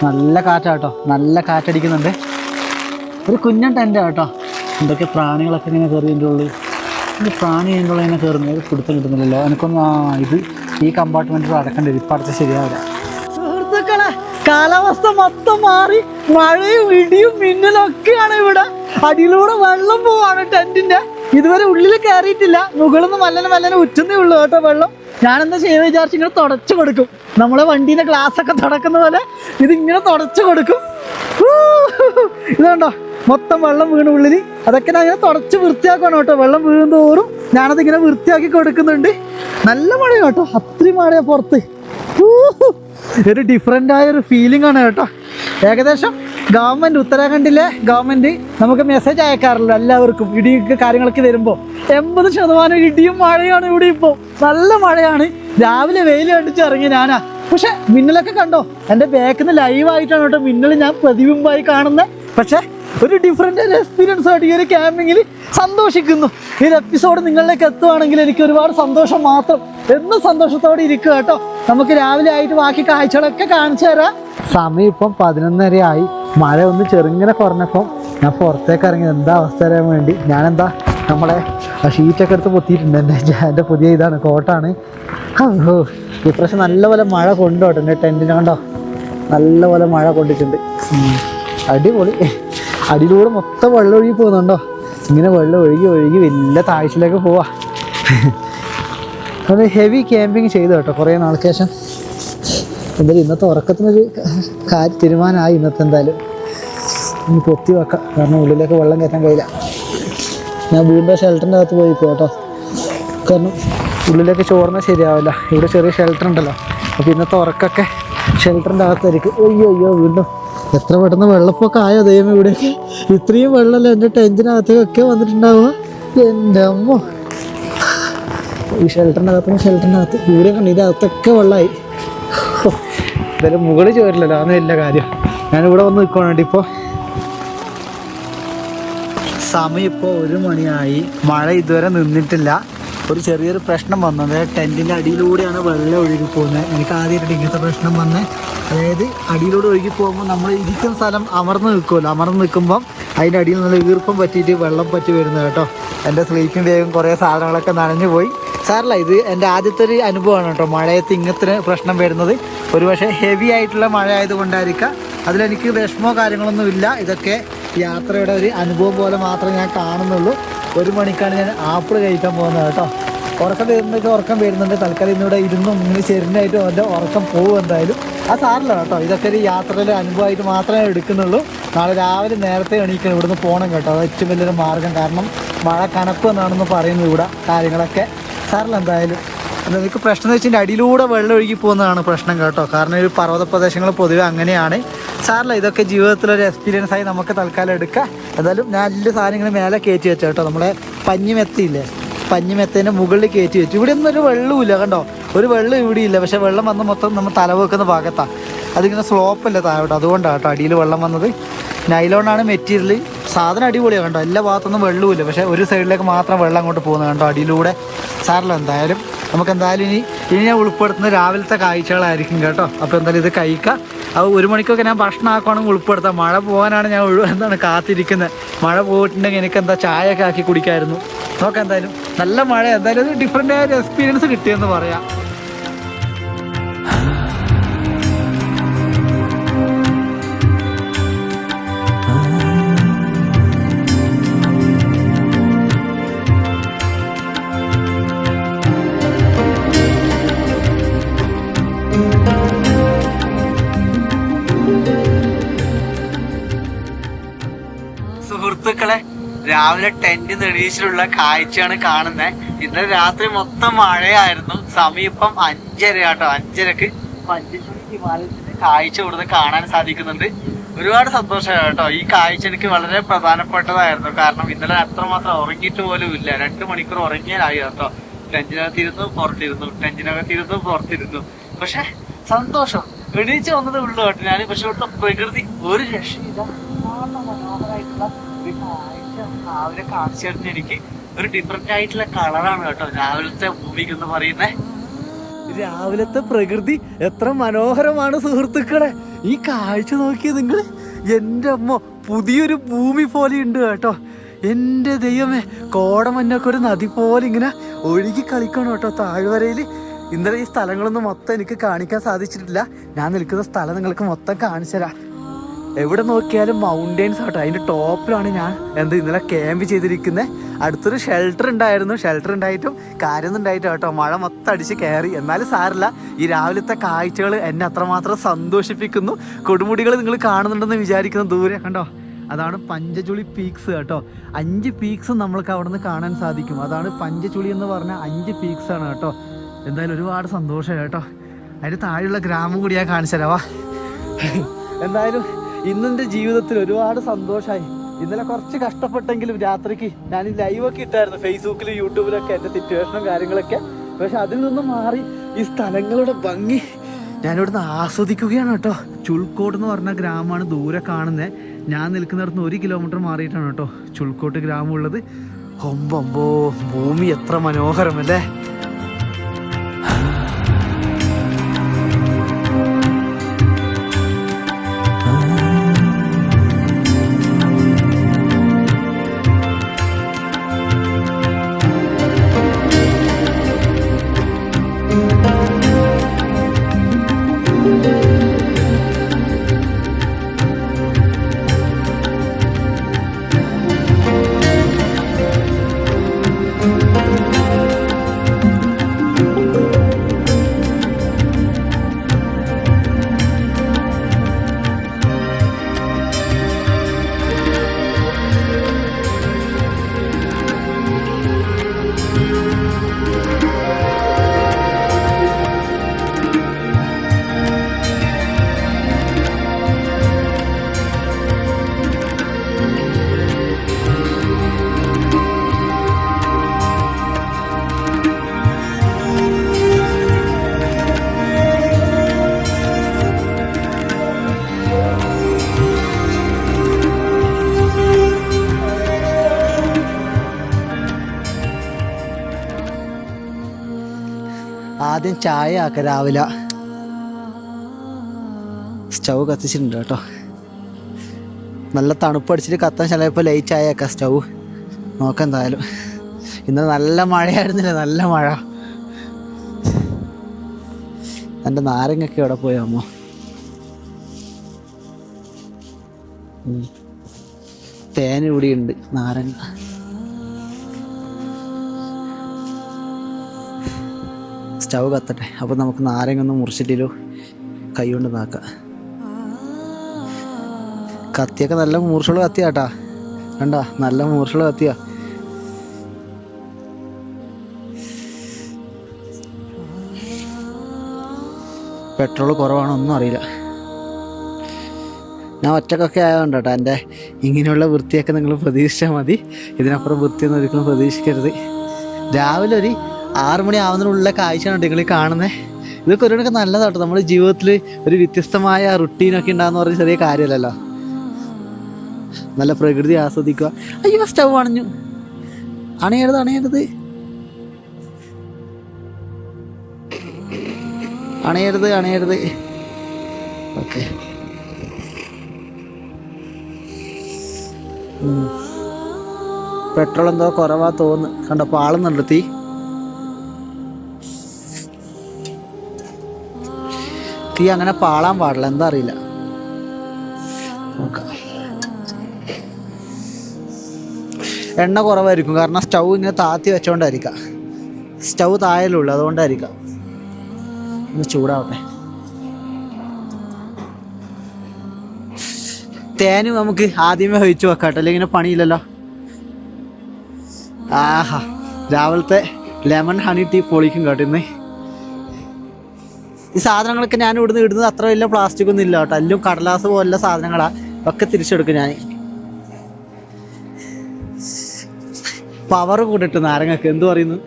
നല്ല കാറ്റാട്ടോ, നല്ല കാറ്റടിക്കുന്നുണ്ട്. ഒരു കുഞ്ഞൻ ടെൻ്റ് കേട്ടോ. എന്തൊക്കെ പ്രാണികളൊക്കെ ഇങ്ങനെ കയറിയതിൻ്റെ ഉള്ളിൽ. ഈ പ്രാണി അതിൻ്റെ ഉള്ളിൽ ഇങ്ങനെ കയറുന്നത് പിടുത്തം കിട്ടുന്നില്ലല്ലോ. എനിക്കൊന്ന് ഇത് ഈ കമ്പാർട്ട്മെൻറ്റിൽ അടക്കേണ്ടി വരും. ഇപ്പം അടുത്ത ശരിയാവില്ല. സുഹൃത്തുക്കളെ, കാലാവസ്ഥ മൊത്തം മാറി. മഴയും ഇടിയും മിന്നലും ഒക്കെയാണ് ഇവിടെ. അടിയിലൂടെ വെള്ളം പോവാണ് ടെൻറ്റിൻ്റെ. ഇതുവരെ ഉള്ളിൽ കയറിയിട്ടില്ല. മുകളിൽ നിന്ന് മല്ലനെ ഉറ്റുന്നേ ഉള്ളൂ കേട്ടോ വെള്ളം. ഞാനെന്താ ചെയ്യുക വിചാരിച്ച് ഇങ്ങനെ തുടച്ചു കൊടുക്കും. നമ്മളെ വണ്ടീൻ്റെ ഗ്ലാസ്സൊക്കെ തുടക്കുന്ന പോലെ ഇതിങ്ങനെ തുടച്ചു കൊടുക്കും. ഇതുണ്ടോ മൊത്തം വെള്ളം വീണ് ഉള്ളിൽ. അതൊക്കെ ഞാൻ ഇങ്ങനെ തുടച്ച് വൃത്തിയാക്കണം കേട്ടോ. വെള്ളം വീഴുന്തോറും ഞാനതിങ്ങനെ വൃത്തിയാക്കി കൊടുക്കുന്നുണ്ട്. നല്ല മഴ കേട്ടോ, അത്രയും മഴയാണ് പുറത്ത്. ഒരു ഡിഫറെൻ്റ് ആയ ഒരു ഫീലിംഗ് ആണ് കേട്ടോ. ഏകദേശം ഗവൺമെൻറ്, ഉത്തരാഖണ്ഡിലെ ഗവൺമെൻറ് നമുക്ക് മെസ്സേജ് അയക്കാറില്ല എല്ലാവർക്കും. ഇടിയൊക്കെ കാര്യങ്ങളൊക്കെ വരുമ്പോൾ 80% ഇടിയും മഴയാണ് ഇവിടെ. ഇപ്പോൾ നല്ല മഴയാണ്. രാവിലെ വെയിൽ കണ്ടിച്ച് ഇറങ്ങി ഞാനാ. പക്ഷെ മിന്നലൊക്കെ കണ്ടോ, എൻ്റെ ബാക്കിൽ നിന്ന് ലൈവായിട്ടാണ് കേട്ടോ മിന്നൽ ഞാൻ പ്രതിബിംബമായി കാണുന്നത്. പക്ഷെ ഒരു ഡിഫറെൻ്റ് എക്സ്പീരിയൻസ് ആയിട്ട് ഈ ഒരു ക്യാമ്പിങ്ങിൽ സന്തോഷിക്കുന്നു. ഈ ഒരു എപ്പിസോഡ് നിങ്ങളിലേക്ക് എത്തുവാണെങ്കിൽ എനിക്ക് ഒരുപാട് സന്തോഷം മാത്രം. എന്നും സന്തോഷത്തോടെ ഇരിക്കുക കേട്ടോ. നമുക്ക് രാവിലെ ആയിട്ട് ബാക്കി കാഴ്ചകളൊക്കെ കാണിച്ചു തരാം. സമയം ഇപ്പം 11:30 ആയി. മഴ ഒന്ന് ചെറുങ്ങനെ കുറഞ്ഞപ്പം ഞാൻ പുറത്തേക്ക് ഇറങ്ങി എന്താ അവസ്ഥ അറിയാൻ വേണ്ടി. ഞാനെന്താ നമ്മളെ ഷീറ്റൊക്കെ എടുത്ത് പൊത്തിയിട്ടുണ്ട്. എൻ്റെ പുതിയ ഇതാണ്, കോട്ടാണ്. ഓ ഇപ്രാവശ്യം നല്ലപോലെ മഴ കൊണ്ടോട്ടെ. എൻ്റെ ടെൻറ്റിനെ കണ്ടോ നല്ലപോലെ മഴ കൊണ്ടിട്ടുണ്ട്. അടിപൊളി. അടിയിലൂടെ മൊത്തം വെള്ളം ഒഴുകി പോകുന്നുണ്ടോ. ഇങ്ങനെ വെള്ളം ഒഴുകി ഒഴുകി വലിയ താഴ്ചയിലേക്ക് പോവാ. അത് ഹെവി ക്യാമ്പിങ് ചെയ്തു കേട്ടോ കുറേ നാൾക്ക് ശേഷം. എന്തായാലും ഇന്നത്തെ ഉറക്കത്തിനൊരു തീരുമാനമായി. ഇന്നത്തെ എന്തായാലും ഇനി പൊത്തി വെക്കാം, കാരണം ഉള്ളിലേക്ക് വെള്ളം കയറ്റാൻ കഴിയില്ല. ഞാൻ വീണ്ടും ഷെൽട്ടറിൻ്റെ അകത്ത് പോയി കേട്ടോ, കാരണം ഉള്ളിലേക്ക് ചോർന്നാൽ ശരിയാവില്ല. ഇവിടെ ചെറിയ ഷെൽട്ടർ ഉണ്ടല്ലോ, അപ്പോൾ ഇന്നത്തെ ഉറക്കൊക്കെ ഷെൽട്ടറിൻ്റെ അകത്തായിരിക്കും. അയ്യോ വീണ്ടും എത്ര പെട്ടെന്ന് വെള്ളപ്പൊക്കെ ആയോ ദൈവം. ഇവിടെയൊക്കെ ഇത്രയും വെള്ളമല്ലേ എൻ്റെ ടെൻറ്റിനകത്തേക്കൊക്കെ വന്നിട്ടുണ്ടാവുക. എൻ്റെ അമ്മ, ഈ ഷെൽട്ടറിൻ്റെ അകത്ത് ഇവിടെ കണ്ട് ഇതിനകത്തൊക്കെ വെള്ളമായി. എന്തായാലും മുകളിൽ ചോരില്ലല്ലോ, അതൊന്നും വലിയ കാര്യം. ഞാനിവിടെ വന്ന് നിൽക്കുകയാണ്. ഇപ്പോൾ സമയം ഇപ്പോൾ 1 മണിയായി. മഴ ഇതുവരെ നിന്നിട്ടില്ല. ഒരു ചെറിയൊരു പ്രശ്നം വന്നത്, ടെൻറ്റിൻ്റെ അടിയിലൂടെയാണ് വെള്ളം ഒഴുകി പോകുന്നത്. എനിക്ക് ആദ്യമായിട്ട് ഇങ്ങനത്തെ പ്രശ്നം വന്നത്. അതായത് അടിയിലൂടെ ഒഴുകി പോകുമ്പോൾ നമ്മൾ ഇരിക്കുന്ന സ്ഥലം അമർന്ന് നിൽക്കുമല്ലോ, അമർന്ന് നിൽക്കുമ്പം അതിൻ്റെ അടിയിൽ നല്ല ഈർപ്പം പറ്റിയിട്ട് വെള്ളം പറ്റി വരുന്നത് കേട്ടോ. എൻ്റെ സ്ലീപ്പിംഗ് ബാഗും കുറേ സാധനങ്ങളൊക്കെ നനഞ്ഞു പോയി. സാറില്ല, ഇത് എൻ്റെ ആദ്യത്തെ ഒരു അനുഭവമാണ് കേട്ടോ മഴയത്ത് ഇങ്ങനത്തെ പ്രശ്നം വരുന്നത്. ഒരുപക്ഷെ ഹെവി ആയിട്ടുള്ള മഴ ആയതുകൊണ്ടായിരിക്കാം. അതിലെനിക്ക് വിഷമോ കാര്യങ്ങളൊന്നും ഇല്ല. ഇതൊക്കെ യാത്രയുടെ ഒരു അനുഭവം പോലെ മാത്രമേ ഞാൻ കാണുന്നുള്ളൂ. 1 മണിക്കാണ് ഞാൻ ആപ്പിൾ കഴിക്കാൻ പോകുന്നത് കേട്ടോ. ഉറക്കം വരുന്നുണ്ട്. തൽക്കാലം ഇന്നിവിടെ ഇരുന്നും ഇങ്ങനെ ചെറിനായിട്ട് എൻ്റെ ഉറക്കം പോകും എന്തായാലും. ആ സാറില്ല കേട്ടോ, ഇതൊക്കെ ഒരു യാത്രയിലെ അനുഭവമായിട്ട് മാത്രമേ എടുക്കുന്നുള്ളൂ. നാളെ രാവിലെ നേരത്തെ എണീക്കണം, ഇവിടുന്ന് പോകണം കേട്ടോ. അത് ഏറ്റവും വലിയൊരു മാർഗ്ഗം. കാരണം മഴ കനക്കുമെന്നാണെന്ന് പറയുന്നത് ഇവിടെ കാര്യങ്ങളൊക്കെ. സാറില്ല എന്തായാലും എനിക്ക് പ്രശ്നം എന്ന് വെച്ചാൽ അടിയിലൂടെ വെള്ളം ഒഴുകി പോകുന്നതാണ് പ്രശ്നം കേട്ടോ. കാരണം ഒരു പർവ്വത പ്രദേശങ്ങൾ പൊതുവെ അങ്ങനെയാണ്. സാറില്ല, ഇതൊക്കെ ജീവിതത്തിലൊരു എക്സ്പീരിയൻസ് ആയി നമുക്ക് തൽക്കാലം എടുക്കാം. എന്തായാലും ഞാൻ എല്ലാ സാധനങ്ങളും മേലെ കയറ്റി വെച്ചു കേട്ടോ. നമ്മളെ പഞ്ഞിമെത്തിയില്ലേ, പഞ്ഞിമെത്തേൻ്റെ മുകളിൽ കയറ്റി വെച്ചു. ഇവിടെ ഒന്നും ഒരു വെള്ളമില്ല കണ്ടോ, ഒരു വെള്ളം ഇവിടെ ഇല്ല. പക്ഷേ വെള്ളം വന്ന് മൊത്തം നമ്മൾ തല വെക്കുന്ന ഭാഗത്താണ്. അതിങ്ങനെ സ്ലോപ്പല്ല താഴോട്ട്, അതുകൊണ്ടാണ് കേട്ടോ അടിയിൽ വെള്ളം വന്നത്. നൈലോണാണ് മെറ്റീരിയൽ. സാധനം അടിപൊളിയാണ് കണ്ടോ. എല്ലാ ഭാഗത്തൊന്നും വെള്ളമില്ല, പക്ഷേ ഒരു സൈഡിലേക്ക് മാത്രം വെള്ളം അങ്ങോട്ട് പോകുന്നത് കണ്ടോ അടിയിലൂടെ. സാറില്ല എന്തായാലും നമുക്ക് എന്തായാലും ഇനി ഞാൻ ഉൾപ്പെടുത്തുന്ന രാവിലത്തെ കാഴ്ചകളായിരിക്കും കേട്ടോ. അപ്പോൾ എന്തായാലും ഇത് കഴിക്കാം. അത് 1 മണിക്കൊക്കെ ഞാൻ ഭക്ഷണം ആക്കുവാണെങ്കിൽ ഉൾപ്പെടുത്താം. മഴ പോകാനാണ് ഞാൻ കാത്തിരിക്കുന്നത്. മഴ പോയിട്ടുണ്ടെങ്കിൽ എനിക്ക് എന്താ ചായ ഒക്കെ ആക്കി കുടിക്കാമായിരുന്നു. നോക്കാം എന്തായാലും. നല്ല മഴ, എന്തായാലും ഒരു ഡിഫറെൻ്റ് ആയ ഒരു എക്സ്പീരിയൻസ് കിട്ടിയെന്ന് പറയാം. സുഹൃത്തുക്കളെ, രാവിലെ ടെന്റ് നെടീച്ചിലുള്ള കാഴ്ചയാണ് കാണുന്നത്. ഇന്നലെ രാത്രി മൊത്തം മഴയായിരുന്നു. സമയം ഇപ്പം 5:30 കേട്ടോ. 5:30ക്ക് ഹിമാലയത്തിന്റെ കാഴ്ച ഇവിടുന്ന് കാണാൻ സാധിക്കുന്നുണ്ട്. ഒരുപാട് സന്തോഷമായി കേട്ടോ. ഈ കാഴ്ച എനിക്ക് വളരെ പ്രധാനപ്പെട്ടതായിരുന്നു. കാരണം ഇന്നലെ അത്രമാത്രം ഉറങ്ങിയിട്ട് പോലും ഇല്ല. 2 മണിക്കൂർ ഉറങ്ങിയാലായി കേട്ടോ. ടെന്റിനകത്തിരുന്നു പുറത്തിരുന്നു, ടെന്റിനകത്തിരുന്നു പുറത്തിരുന്നു. പക്ഷെ സന്തോഷം എണീച്ച് വന്നതേ ഉള്ളു കേട്ടോ ഞാൻ. പക്ഷെ ഇവിടുത്തെ പ്രകൃതി ഒരു രക്ഷയില്ല. മനോഹരമായിട്ടുള്ള ഒരു കാഴ്ച രാവിലെ കാണിച്ചു തരുന്ന എനിക്ക് ഒരു ഡിഫറെന്റ് ആയിട്ടുള്ള കളറാണ് കേട്ടോ രാവിലത്തെ ഭൂമിക്ക് എന്ന് പറയുന്നത്. രാവിലത്തെ പ്രകൃതി എത്ര മനോഹരമാണ് സുഹൃത്തുക്കളെ. ഈ കാഴ്ച നോക്കിയത് നിങ്ങൾ. എൻ്റെ അമ്മ, പുതിയൊരു ഭൂമി പോലെ ഉണ്ട് കേട്ടോ. എൻ്റെ ദൈവമേ, കോടമഞ്ഞൊക്കെ ഒരു നദി പോലെ ഇങ്ങനെ ഒഴുകി കളിക്കണം കേട്ടോ താഴ്വരയിൽ. ഇന്നലെ ഈ സ്ഥലങ്ങളൊന്നും മൊത്തം എനിക്ക് കാണിക്കാൻ സാധിച്ചിട്ടില്ല. ഞാൻ നിൽക്കുന്ന സ്ഥലം നിങ്ങൾക്ക് മൊത്തം കാണിച്ചു തരാം. എവിടെ നോക്കിയാലും മൗണ്ടെയിൻസ് ആട്ടോ. അതിൻ്റെ ടോപ്പിലാണ് ഞാൻ ഇന്നലെ ക്യാമ്പ് ചെയ്തിരിക്കുന്നത്. അടുത്തൊരു ഷെൽട്ടർ ഉണ്ടായിരുന്നു. ഷെൽട്ടർ ഉണ്ടായിട്ടും കാര്യമൊന്നും ഉണ്ടായിട്ടും കേട്ടോ മഴ മൊത്തം അടിച്ച് കയറി. എന്നാലും സാരില്ല, ഈ രാവിലത്തെ കാഴ്ചകൾ എന്നെ അത്രമാത്രം സന്തോഷിപ്പിക്കുന്നു. കൊടുമുടികൾ നിങ്ങൾ കാണുന്നുണ്ടെന്ന് വിചാരിക്കുന്ന ദൂരെ കണ്ടോ, അതാണ് പഞ്ചചുളി പീക്സ് കേട്ടോ. 5 പീക്സും നമ്മൾക്ക് അവിടെ നിന്ന് കാണാൻ സാധിക്കും. അതാണ് പഞ്ചചുളി എന്ന് പറഞ്ഞ 5 പീക്സ് ആണ് കേട്ടോ. എന്തായാലും ഒരുപാട് സന്തോഷമായി കേട്ടോ. അതിൻ്റെ താഴെയുള്ള ഗ്രാമം കൂടി ഞാൻ കാണിച്ചു തരാവാ. എന്തായാലും ഇന്നെൻ്റെ ജീവിതത്തിൽ ഒരുപാട് സന്തോഷമായി. ഇന്നലെ കുറച്ച് കഷ്ടപ്പെട്ടെങ്കിലും രാത്രിക്ക് ഞാൻ ലൈവൊക്കെ ഇട്ടായിരുന്നു ഫേസ്ബുക്കിലും യൂട്യൂബിലൊക്കെ എൻ്റെ സിറ്റുവേഷനും കാര്യങ്ങളൊക്കെ. പക്ഷെ അതിൽ നിന്നും മാറി ഈ സ്ഥലങ്ങളുടെ ഭംഗി ഞാനിവിടുന്ന് ആസ്വദിക്കുകയാണ് കേട്ടോ. ചുൾക്കോട് എന്ന് പറഞ്ഞ ഗ്രാമമാണ് ദൂരെ കാണുന്നത്. ഞാൻ നിൽക്കുന്നിടത്ത് 1 കിലോമീറ്റർ മാറിയിട്ടാണ് കേട്ടോ ചുൾക്കോട്ട് ഗ്രാമം ഉള്ളത്. ഒമ്പമ്പോ, ഭൂമി എത്ര മനോഹരമല്ലേ. ആദ്യം ചായ ആക്ക, രാവിലെ സ്റ്റൗ കത്തിച്ചിട്ടുണ്ട് കേട്ടോ. നല്ല തണുപ്പടിച്ചിട്ട് കത്താൻ ചിലപ്പോൾ ലൈറ്റ് ചായ ആക്കാം സ്റ്റൗ. നോക്കാം എന്തായാലും. ഇന്ന് നല്ല മഴയായിരുന്നില്ല, നല്ല മഴ. എൻ്റെ നാരങ്ങൊക്കെ എവിടെ പോയോ അമ്മോ. തേൻ ഇവിടെയുണ്ട്, നാരങ്ങ. സ്റ്റൗ കത്തട്ടെ. അപ്പോൾ നമുക്ക് നാരങ്ങ ഒന്ന് മുറിച്ചിട്ടില്ലോ കൈ കൊണ്ട് നാക്കാം. കത്തിയൊക്കെ നല്ല മൂർച്ചയുള്ള കത്തിയാട്ടാ, കണ്ടാ, നല്ല മൂർച്ചയുള്ള കത്തിയാ. പെട്രോൾ കുറവാണോ ഒന്നും അറിയില്ല. ഞാൻ ഒറ്റക്കൊക്കെ ആയതുകൊണ്ട് കേട്ടോ എൻ്റെ ഇങ്ങനെയുള്ള വൃത്തിയൊക്കെ നിങ്ങൾ പ്രതീക്ഷിച്ചാൽ മതി. ഇതിനപ്പുറം വൃത്തിയൊന്നും ഒരിക്കലും പ്രതീക്ഷിക്കരുത്. രാവിലെ ഒരു 6 മണി ആവുന്നതിനുള്ള കാഴ്ചയാണ് നിങ്ങൾ കാണുന്നത്. ഇതൊക്കെ ഒരുവണൊക്കെ നല്ലതാട്ടോ. നമ്മുടെ ജീവിതത്തിൽ ഒരു വ്യത്യസ്തമായ റുട്ടീനൊക്കെ ഉണ്ടാകുന്ന പറഞ്ഞ ചെറിയ കാര്യമല്ലല്ലോ. നല്ല പ്രകൃതി ആസ്വദിക്കുക. അയ്യോ, സ്റ്റൗ അണഞ്ഞു. അണയരുത്, അണയരുത്, അണയരുത്, അണയരുത്. ഓക്കെ, പെട്രോൾ എന്തോ കുറവാ തോന്നുന്നു. കണ്ടോ, പാളുന്നുണ്ട് തീ. തീ അങ്ങനെ പാളാൻ പാടില്ല, എന്താ അറിയില്ല. നോക്കാം. എണ്ണ കുറവായിരിക്കും, കാരണം സ്റ്റൗ ഇങ്ങനെ താത്തി വെച്ചോണ്ടായിരിക്കാം. സ്റ്റൗ താഴെയുള്ളൂ, അതുകൊണ്ടായിരിക്കാം. ഒന്ന് ചൂടാവട്ടെ. തേനും നമുക്ക് ആദ്യമേ ഒഴിച്ചു വെക്കാട്ടെ, അല്ലെങ്കിൽ ഇങ്ങനെ പണിയില്ലല്ലോ. ആഹാ, രാവിലത്തെ ലെമൺ ഹണി ടീ പൊളിക്കും കേട്ടോ ഇന്ന്. ഈ സാധനങ്ങളൊക്കെ ഞാൻ ഇവിടുന്ന് ഇടുന്നത് അത്ര വലിയ പ്ലാസ്റ്റിക് ഒന്നും ഇല്ല കേട്ടോ. എല്ലാം കടലാസ് പോലുള്ള സാധനങ്ങളാ. ഒക്കെ തിരിച്ചെടുക്കും ഞാൻ. പവർ കൂടിട്ട് നാരങ്ങക്ക് എന്തു പറയുന്നു.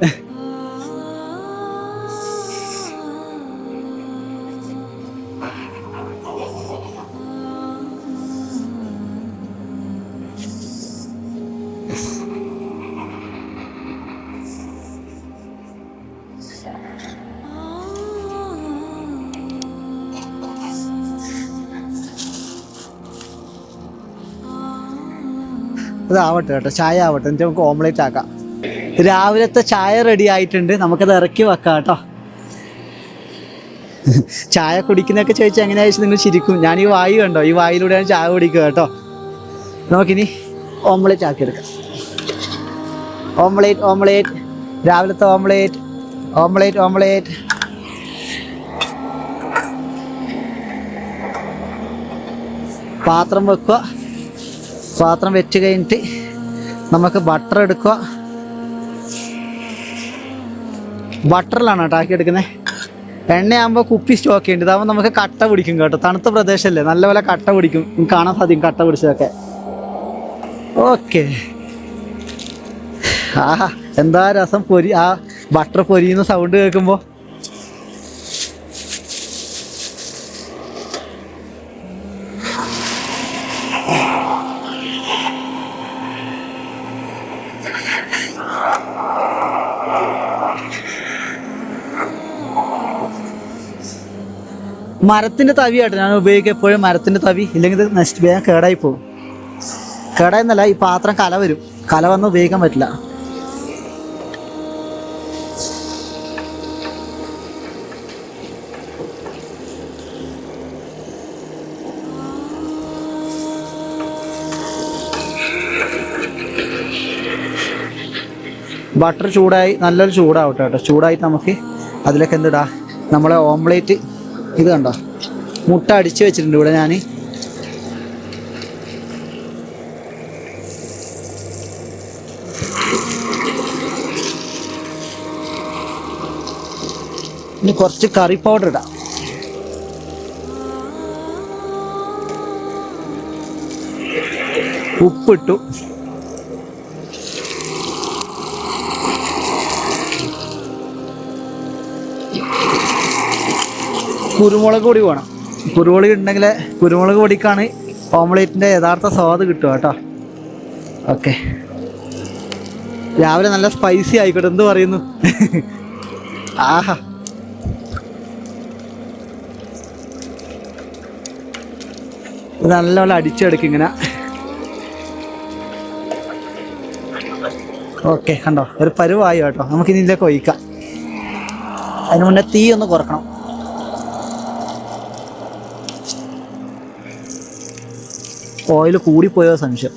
ഇതാവട്ടെ കേട്ടോ, ചായ ആവട്ടെ, എന്നിട്ട് നമുക്ക് ഓംലേറ്റ് ആക്കാം. രാവിലത്തെ ചായ റെഡി ആയിട്ടുണ്ട്, നമുക്കത് ഇറക്കി വെക്കാം കേട്ടോ. ചായ കുടിക്കുന്നതൊക്കെ ചോദിച്ചാൽ എങ്ങനെയാ ചോദിച്ചാൽ നിങ്ങൾ ചിരിക്കും. ഞാൻ ഈ വായു കണ്ടോ, ഈ വായിലൂടെയാണ് ചായ കുടിക്കുക കേട്ടോ. നമുക്കിനി ഓംലേറ്റ് ആക്കിയെടുക്കാം. ഓംലേറ്റ്, ഓംലേറ്റ്, രാവിലത്തെ ഓംലേറ്റ്, ഓംലേറ്റ്, ഓംലേറ്റ്. പാത്രം വെക്കുക. പാത്രം വെച്ച് കഴിഞ്ഞിട്ട് നമുക്ക് ബട്ടർ എടുക്കുക. ബട്ടറിലാണ് കേട്ടോ ആക്കിയെടുക്കുന്നത്. എണ്ണയാകുമ്പോൾ കുപ്പി സ്റ്റോക്ക് ചെയ്യേണ്ടത്. അതാകുമ്പോൾ നമുക്ക് കട്ട പിടിക്കും കേട്ടോ. തണുത്ത പ്രദേശമല്ലേ, നല്ലപോലെ കട്ട പിടിക്കും. കാണാൻ സാധിക്കും കട്ട പിടിച്ചതൊക്കെ. ഓക്കെ. ആഹാ, എന്താ രസം പൊരി. ആ ബട്ടർ പൊരിയുന്ന സൗണ്ട് കേൾക്കുമ്പോൾ. മരത്തിൻ്റെ തവിയായിട്ട് ഞാൻ ഉപയോഗിക്കുക എപ്പോഴും മരത്തിൻ്റെ തവി, ഇല്ലെങ്കിൽ ഇത് നശിച്ച് വേഗം കേടായി പോകും. കേടായെന്നല്ല, ഈ പാത്രം കല വരും, കല വന്ന് ഉപയോഗിക്കാൻ പറ്റില്ല. ബട്ടർ ചൂടായി, നല്ലൊരു ചൂടാവട്ടെ കേട്ടോ. ചൂടായിട്ട് നമുക്ക് അതിലേക്ക് എന്തിടാ, നമ്മളെ ഓംലേറ്റ് ഇത് കണ്ടോ, മുട്ട അടിച്ച് വെച്ചിട്ടുണ്ട് ഇവിടെ ഞാൻ. ഇനി കുറച്ച് കറി പൗഡർ ഇടാം. ഉപ്പിട്ടു. കുരുമുളക് പൊടി വേണം. കുരുമുളക് ഉണ്ടെങ്കിൽ കുരുമുളക് പൊടിക്കാണ് ഓംലേറ്റിൻ്റെ യഥാർത്ഥ സ്വാദ് കിട്ടുക കേട്ടോ. ഓക്കെ, രാവിലെ നല്ല സ്പൈസി ആയിക്കോട്ടെ, എന്ത് പറയുന്നു? ആഹാ, നല്ലപോലെ അടിച്ചെടുക്കും ഇങ്ങനെ. ഓക്കെ, കണ്ടോ ഒരു പരുവായി കേട്ടോ. നമുക്കിനി ഇതിലേക്ക് ഒഴിക്കാം. അതിന് മുന്നേ തീ ഒന്ന് കുറക്കണം. ഓയിൽ കൂടിപ്പോയോ സംശയം.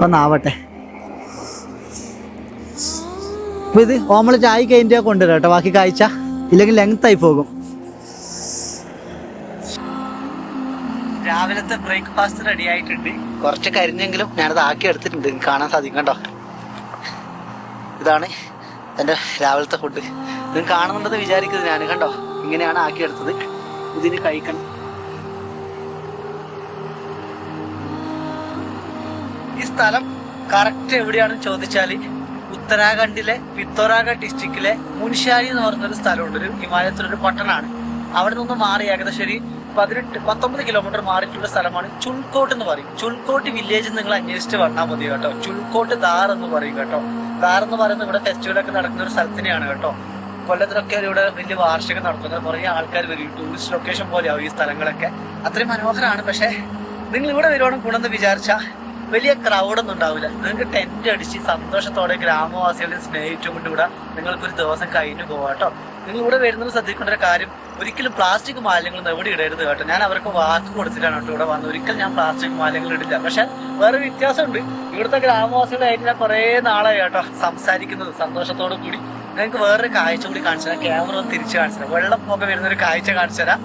ഒന്നാവട്ടെ. അപ്പോൾ ഇത് ഓംലെറ്റ് ആയി കഴിഞ്ഞാൽ കൊണ്ടുവരാം കേട്ടോ, ബാക്കി കാഴ്ച, ഇല്ലെങ്കിൽ ലെങ്തായി പോകും. രാവിലത്തെ ബ്രേക്ക്ഫാസ്റ്റ് റെഡി ആയിട്ടുണ്ട്. കുറച്ച് കരിഞ്ഞെങ്കിലും ഞാനത് ആക്കി എടുത്തിട്ടുണ്ട്, കാണാൻ സാധിക്കും കണ്ടോ. ഇതാണ് എൻ്റെ രാവിലത്തെ ഫുഡ്. ഇത് കാണുന്നുണ്ടെന്ന് വിചാരിക്കുന്നത് ഞാൻ, കണ്ടോ ഇങ്ങനെയാണ് ആക്കിയെടുത്തത്. ഇതിന് കഴിക്കണം. ഈ സ്ഥലം കറക്റ്റ് എവിടെയാണെന്ന് ചോദിച്ചാൽ ഉത്തരാഖണ്ഡിലെ പിത്തോറാഗഡ് ഡിസ്ട്രിക്റ്റിലെ മുൻഷാരി എന്ന് പറഞ്ഞൊരു സ്ഥലമുണ്ട്. ഒരു ഹിമാലയത്തിലൊരു പട്ടണമാണ്. അവിടെ നിന്ന് മാറി ഏകദേശം ഒരു 19 കിലോമീറ്റർ മാറിയിട്ടുള്ള സ്ഥലമാണ് ചുൽക്കോട്ട് എന്ന് പറയും. ചുൽക്കോട്ട് വില്ലേജ് നിങ്ങൾ അന്വേഷിച്ച് വന്നാൽ മതി കേട്ടോ. ചുൽക്കോട്ട് ദാർ എന്ന് പറയും കേട്ടോ. ദാർ എന്ന് പറയുന്നത് ഇവിടെ ഫെസ്റ്റിവലൊക്കെ നടക്കുന്ന ഒരു സ്ഥലത്തിനെയാണ് കേട്ടോ. കൊല്ലത്തിലൊക്കെ ഇവിടെ വലിയ വാർഷികം നടത്തുന്നത്, കുറേ ആൾക്കാർ വരും. ടൂറിസ്റ്റ് ലൊക്കേഷൻ പോലെയാവും ഈ സ്ഥലങ്ങളൊക്കെ. അത്രയും മനോഹരമാണ്. പക്ഷേ നിങ്ങൾ ഇവിടെ വരുവാണെങ്കിൽ ഗുണമെന്ന് വിചാരിച്ചാൽ വലിയ ക്രൗഡൊന്നും ഉണ്ടാവില്ല. നിങ്ങൾക്ക് ടെന്റ് അടിച്ച് സന്തോഷത്തോടെ ഗ്രാമവാസികളെ സ്നേഹിച്ചും കൊണ്ട് ഇവിടെ നിങ്ങൾക്കൊരു ദിവസം കഴിഞ്ഞു പോകാം കേട്ടോ. നിങ്ങൾ ഇവിടെ വരുന്നത് ശ്രദ്ധിക്കേണ്ട ഒരു കാര്യം, ഒരിക്കലും പ്ലാസ്റ്റിക് മാലിന്യങ്ങൾ എവിടെ ഇടരുത് കേട്ടോ. ഞാൻ അവർക്ക് വാക്ക് കൊടുത്തിട്ടാണ് കേട്ടോ ഇവിടെ വന്നത്. ഒരിക്കലും ഞാൻ പ്ലാസ്റ്റിക് മാലിന്യങ്ങൾ ഇടില്ല. പക്ഷെ വേറെ വ്യത്യാസമുണ്ട്. ഇവിടുത്തെ ഗ്രാമവാസികളായിട്ട് ഞാൻ കുറേ നാളായി കേട്ടോ സംസാരിക്കുന്നത് സന്തോഷത്തോടു കൂടി. നിങ്ങൾക്ക് വേറൊരു കാഴ്ച കൂടി കാണിച്ചു തരാം. ക്യാമറ ഒന്ന് തിരിച്ച് കാണിച്ചു തരാം. വെള്ളം ഒക്കെ വരുന്നൊരു കാഴ്ച കാണിച്ചു തരാം.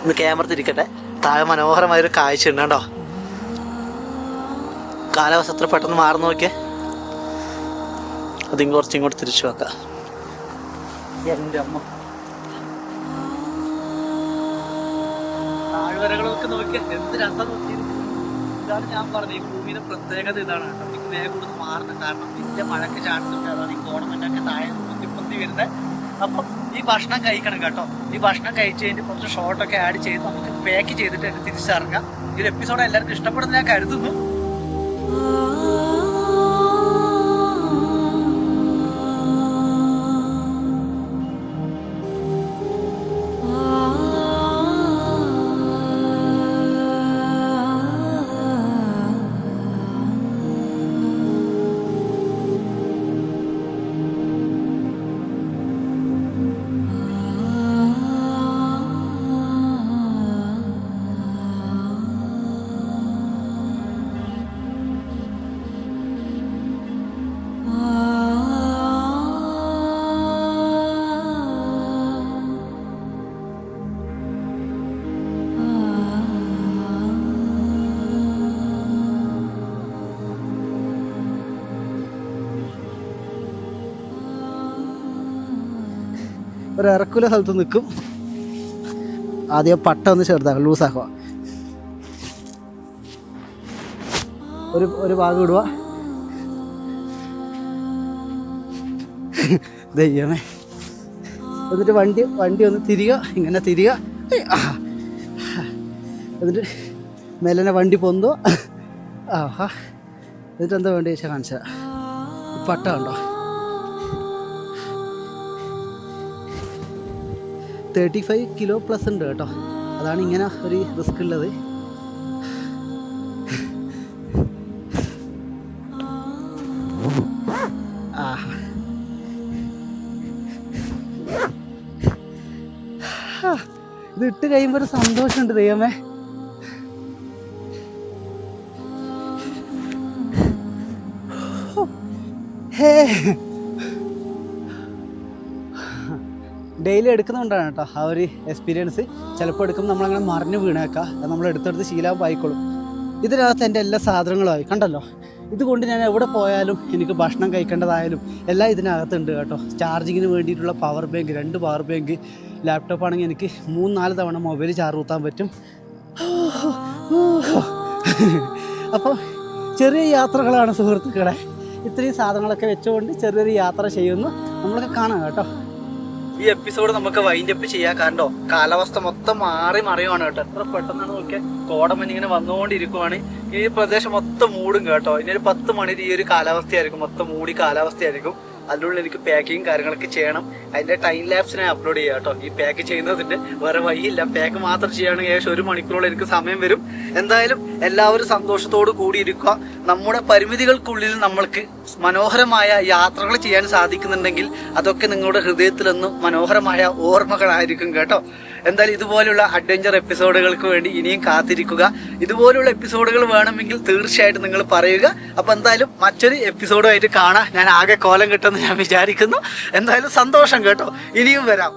ഒന്ന് ക്യാമറ തിരിക്കട്ടെ. താഴെ മനോഹരമായൊരു കാഴ്ച ഉണ്ട് കേട്ടോ. കാലാവസ്ഥ എത്ര പെട്ടെന്ന് മാറുന്നു നോക്കിയേ. അതിങ്ങ് കുറച്ച് ഇങ്ങോട്ട് തിരിച്ചു വെക്കാം. എൻ്റെ അമ്മ, താഴ്വരകളൊക്കെ നോക്കിയാൽ എന്ത് രസം നോക്കി. ഇതാണ് ഞാൻ പറഞ്ഞത്, ഈ ഭൂമിയുടെ പ്രത്യേകത ഇതാണ് കേട്ടോ. എനിക്ക് വേഗം കൂടുതൽ മാറുന്നത് കാരണം വലിയ മഴയ്ക്ക് ചാൻസ് ഉണ്ട്. അതാണ് ഈ കോണമെന്നൊക്കെ താഴെ പൊന്തി വരുന്നത്. അപ്പം ഈ ഭക്ഷണം കഴിക്കണം കേട്ടോ. ഈ ഭക്ഷണം കഴിച്ച് കഴിഞ്ഞ് കുറച്ച് ഷോർട്ടൊക്കെ ആഡ് ചെയ്ത് നമുക്ക് പാക്ക് ചെയ്തിട്ട് തിരിച്ചിറങ്ങാം. ഈ ഒരു എപ്പിസോഡ് എല്ലാവർക്കും ഇഷ്ടപ്പെടുന്ന ഞാൻ കരുതുന്നു. ഒരു ഇറക്കുല സ്ഥലത്ത് നിൽക്കും. ആദ്യം പട്ട ഒന്ന് ചെറുതാക്കുക, ലൂസാക്കുക. ഒരു ഭാഗം ഇടുക. ദൈവമേ, എന്നിട്ട് വണ്ടി ഒന്ന് തിരിയുക, ഇങ്ങനെ തിരിയുക. എന്നിട്ട് മെല്ലനെ വണ്ടി പൊന്തോ. ആഹാ, എന്നിട്ട് എന്താ വേണ്ടി വെച്ചാൽ കാണിച്ചാൽ പട്ട ഉണ്ടോ 35 കിലോ പ്ലസ് ഉണ്ട് കേട്ടോ. അതാണ് ഇങ്ങനെ ഒരു റിസ്ക് ഉള്ളത്. ഇത് ഇട്ട് കഴിയുമ്പോൾ ഒരു സന്തോഷമുണ്ട് ദൈവമേ. ഡെയിലി എടുക്കുന്നതുകൊണ്ടാണ് കേട്ടോ ആ ഒരു എക്സ്പീരിയൻസ്. ചിലപ്പോൾ എടുക്കുമ്പോൾ നമ്മളങ്ങനെ മറിഞ്ഞ് വീണേക്കാം, അത് നമ്മൾ എടുത്തെടുത്ത് ശീലമാകുമ്പോൾ ആയിക്കോളും. ഇതിനകത്ത് എൻ്റെ എല്ലാ സാധനങ്ങളുമായി കണ്ടല്ലോ. ഇതുകൊണ്ട് ഞാൻ എവിടെ പോയാലും എനിക്ക് ഭക്ഷണം കഴിക്കേണ്ടതായാലും എല്ലാം ഇതിനകത്തുണ്ട് കേട്ടോ. ചാർജിങ്ങിന് വേണ്ടിയിട്ടുള്ള power bank, 2 power bank, laptop ആണെങ്കിൽ എനിക്ക് 3-4 തവണ മൊബൈൽ ചാർജ് കുത്താൻ പറ്റും. അപ്പോൾ ചെറിയ യാത്രകളാണ് സുഹൃത്തുക്കളെ. ഇത്രയും സാധനങ്ങളൊക്കെ വെച്ചുകൊണ്ട് ചെറിയൊരു യാത്ര ചെയ്യുന്നു, നമ്മളൊക്കെ കാണാം കേട്ടോ. ഈ എപ്പിസോഡ് നമുക്ക് വൈൻഡപ്പ് ചെയ്യാൻ കാരണം കാലാവസ്ഥ മൊത്തം മാറി മറിയുവാണ് കേട്ടോ. എത്ര പെട്ടെന്നാണ് നോക്കിയാൽ കോടമഞ്ഞ് ഇങ്ങനെ വന്നുകൊണ്ടിരിക്കുവാണ്. ഈ പ്രദേശം മൊത്തം മൂടും കേട്ടോ. ഇനി ഒരു 10 മണി ഈ ഒരു കാലാവസ്ഥയായിരിക്കും, മൊത്തം മൂടി കാലാവസ്ഥയായിരിക്കും. അതിനുള്ളിൽ എനിക്ക് പാക്കിങ് കാര്യങ്ങളൊക്കെ ചെയ്യണം. അതിന്റെ ടൈം ലാപ്സ് ഞാൻ അപ്ലോഡ് ചെയ്യാം കേട്ടോ. ഈ പാക്ക് ചെയ്യുന്നതിന്റെ വേറെ വഴിയില്ല, പാക്ക് മാത്രം ചെയ്യുകയാണെങ്കിൽ ഏകദേശം 1 മണിക്കൂറോളം എനിക്ക് സമയം വരും. എന്തായാലും എല്ലാവരും സന്തോഷത്തോടു കൂടി ഇരിക്കുക. നമ്മുടെ പരിമിതികൾക്കുള്ളിൽ നമ്മൾക്ക് മനോഹരമായ യാത്രകൾ ചെയ്യാൻ സാധിക്കുന്നുണ്ടെങ്കിൽ അതൊക്കെ നിങ്ങളുടെ ഹൃദയത്തിൽ നിന്നും മനോഹരമായ ഓർമ്മകളായിരിക്കും കേട്ടോ. എന്തായാലും ഇതുപോലുള്ള അഡ്വഞ്ചർ എപ്പിസോഡുകൾക്ക് വേണ്ടി ഇനിയും കാത്തിരിക്കുക. ഇതുപോലുള്ള എപ്പിസോഡുകൾ വേണമെങ്കിൽ തീർച്ചയായിട്ടും നിങ്ങൾ പറയുക. അപ്പൊ എന്തായാലും മറ്റൊരു എപ്പിസോഡുമായിട്ട് കാണാം. ഞാൻ ആകെ കോലം കിട്ടുമെന്ന് ഞാൻ വിചാരിക്കുന്നു. എന്തായാലും സന്തോഷം കേട്ടോ. ഇനിയും വരാം.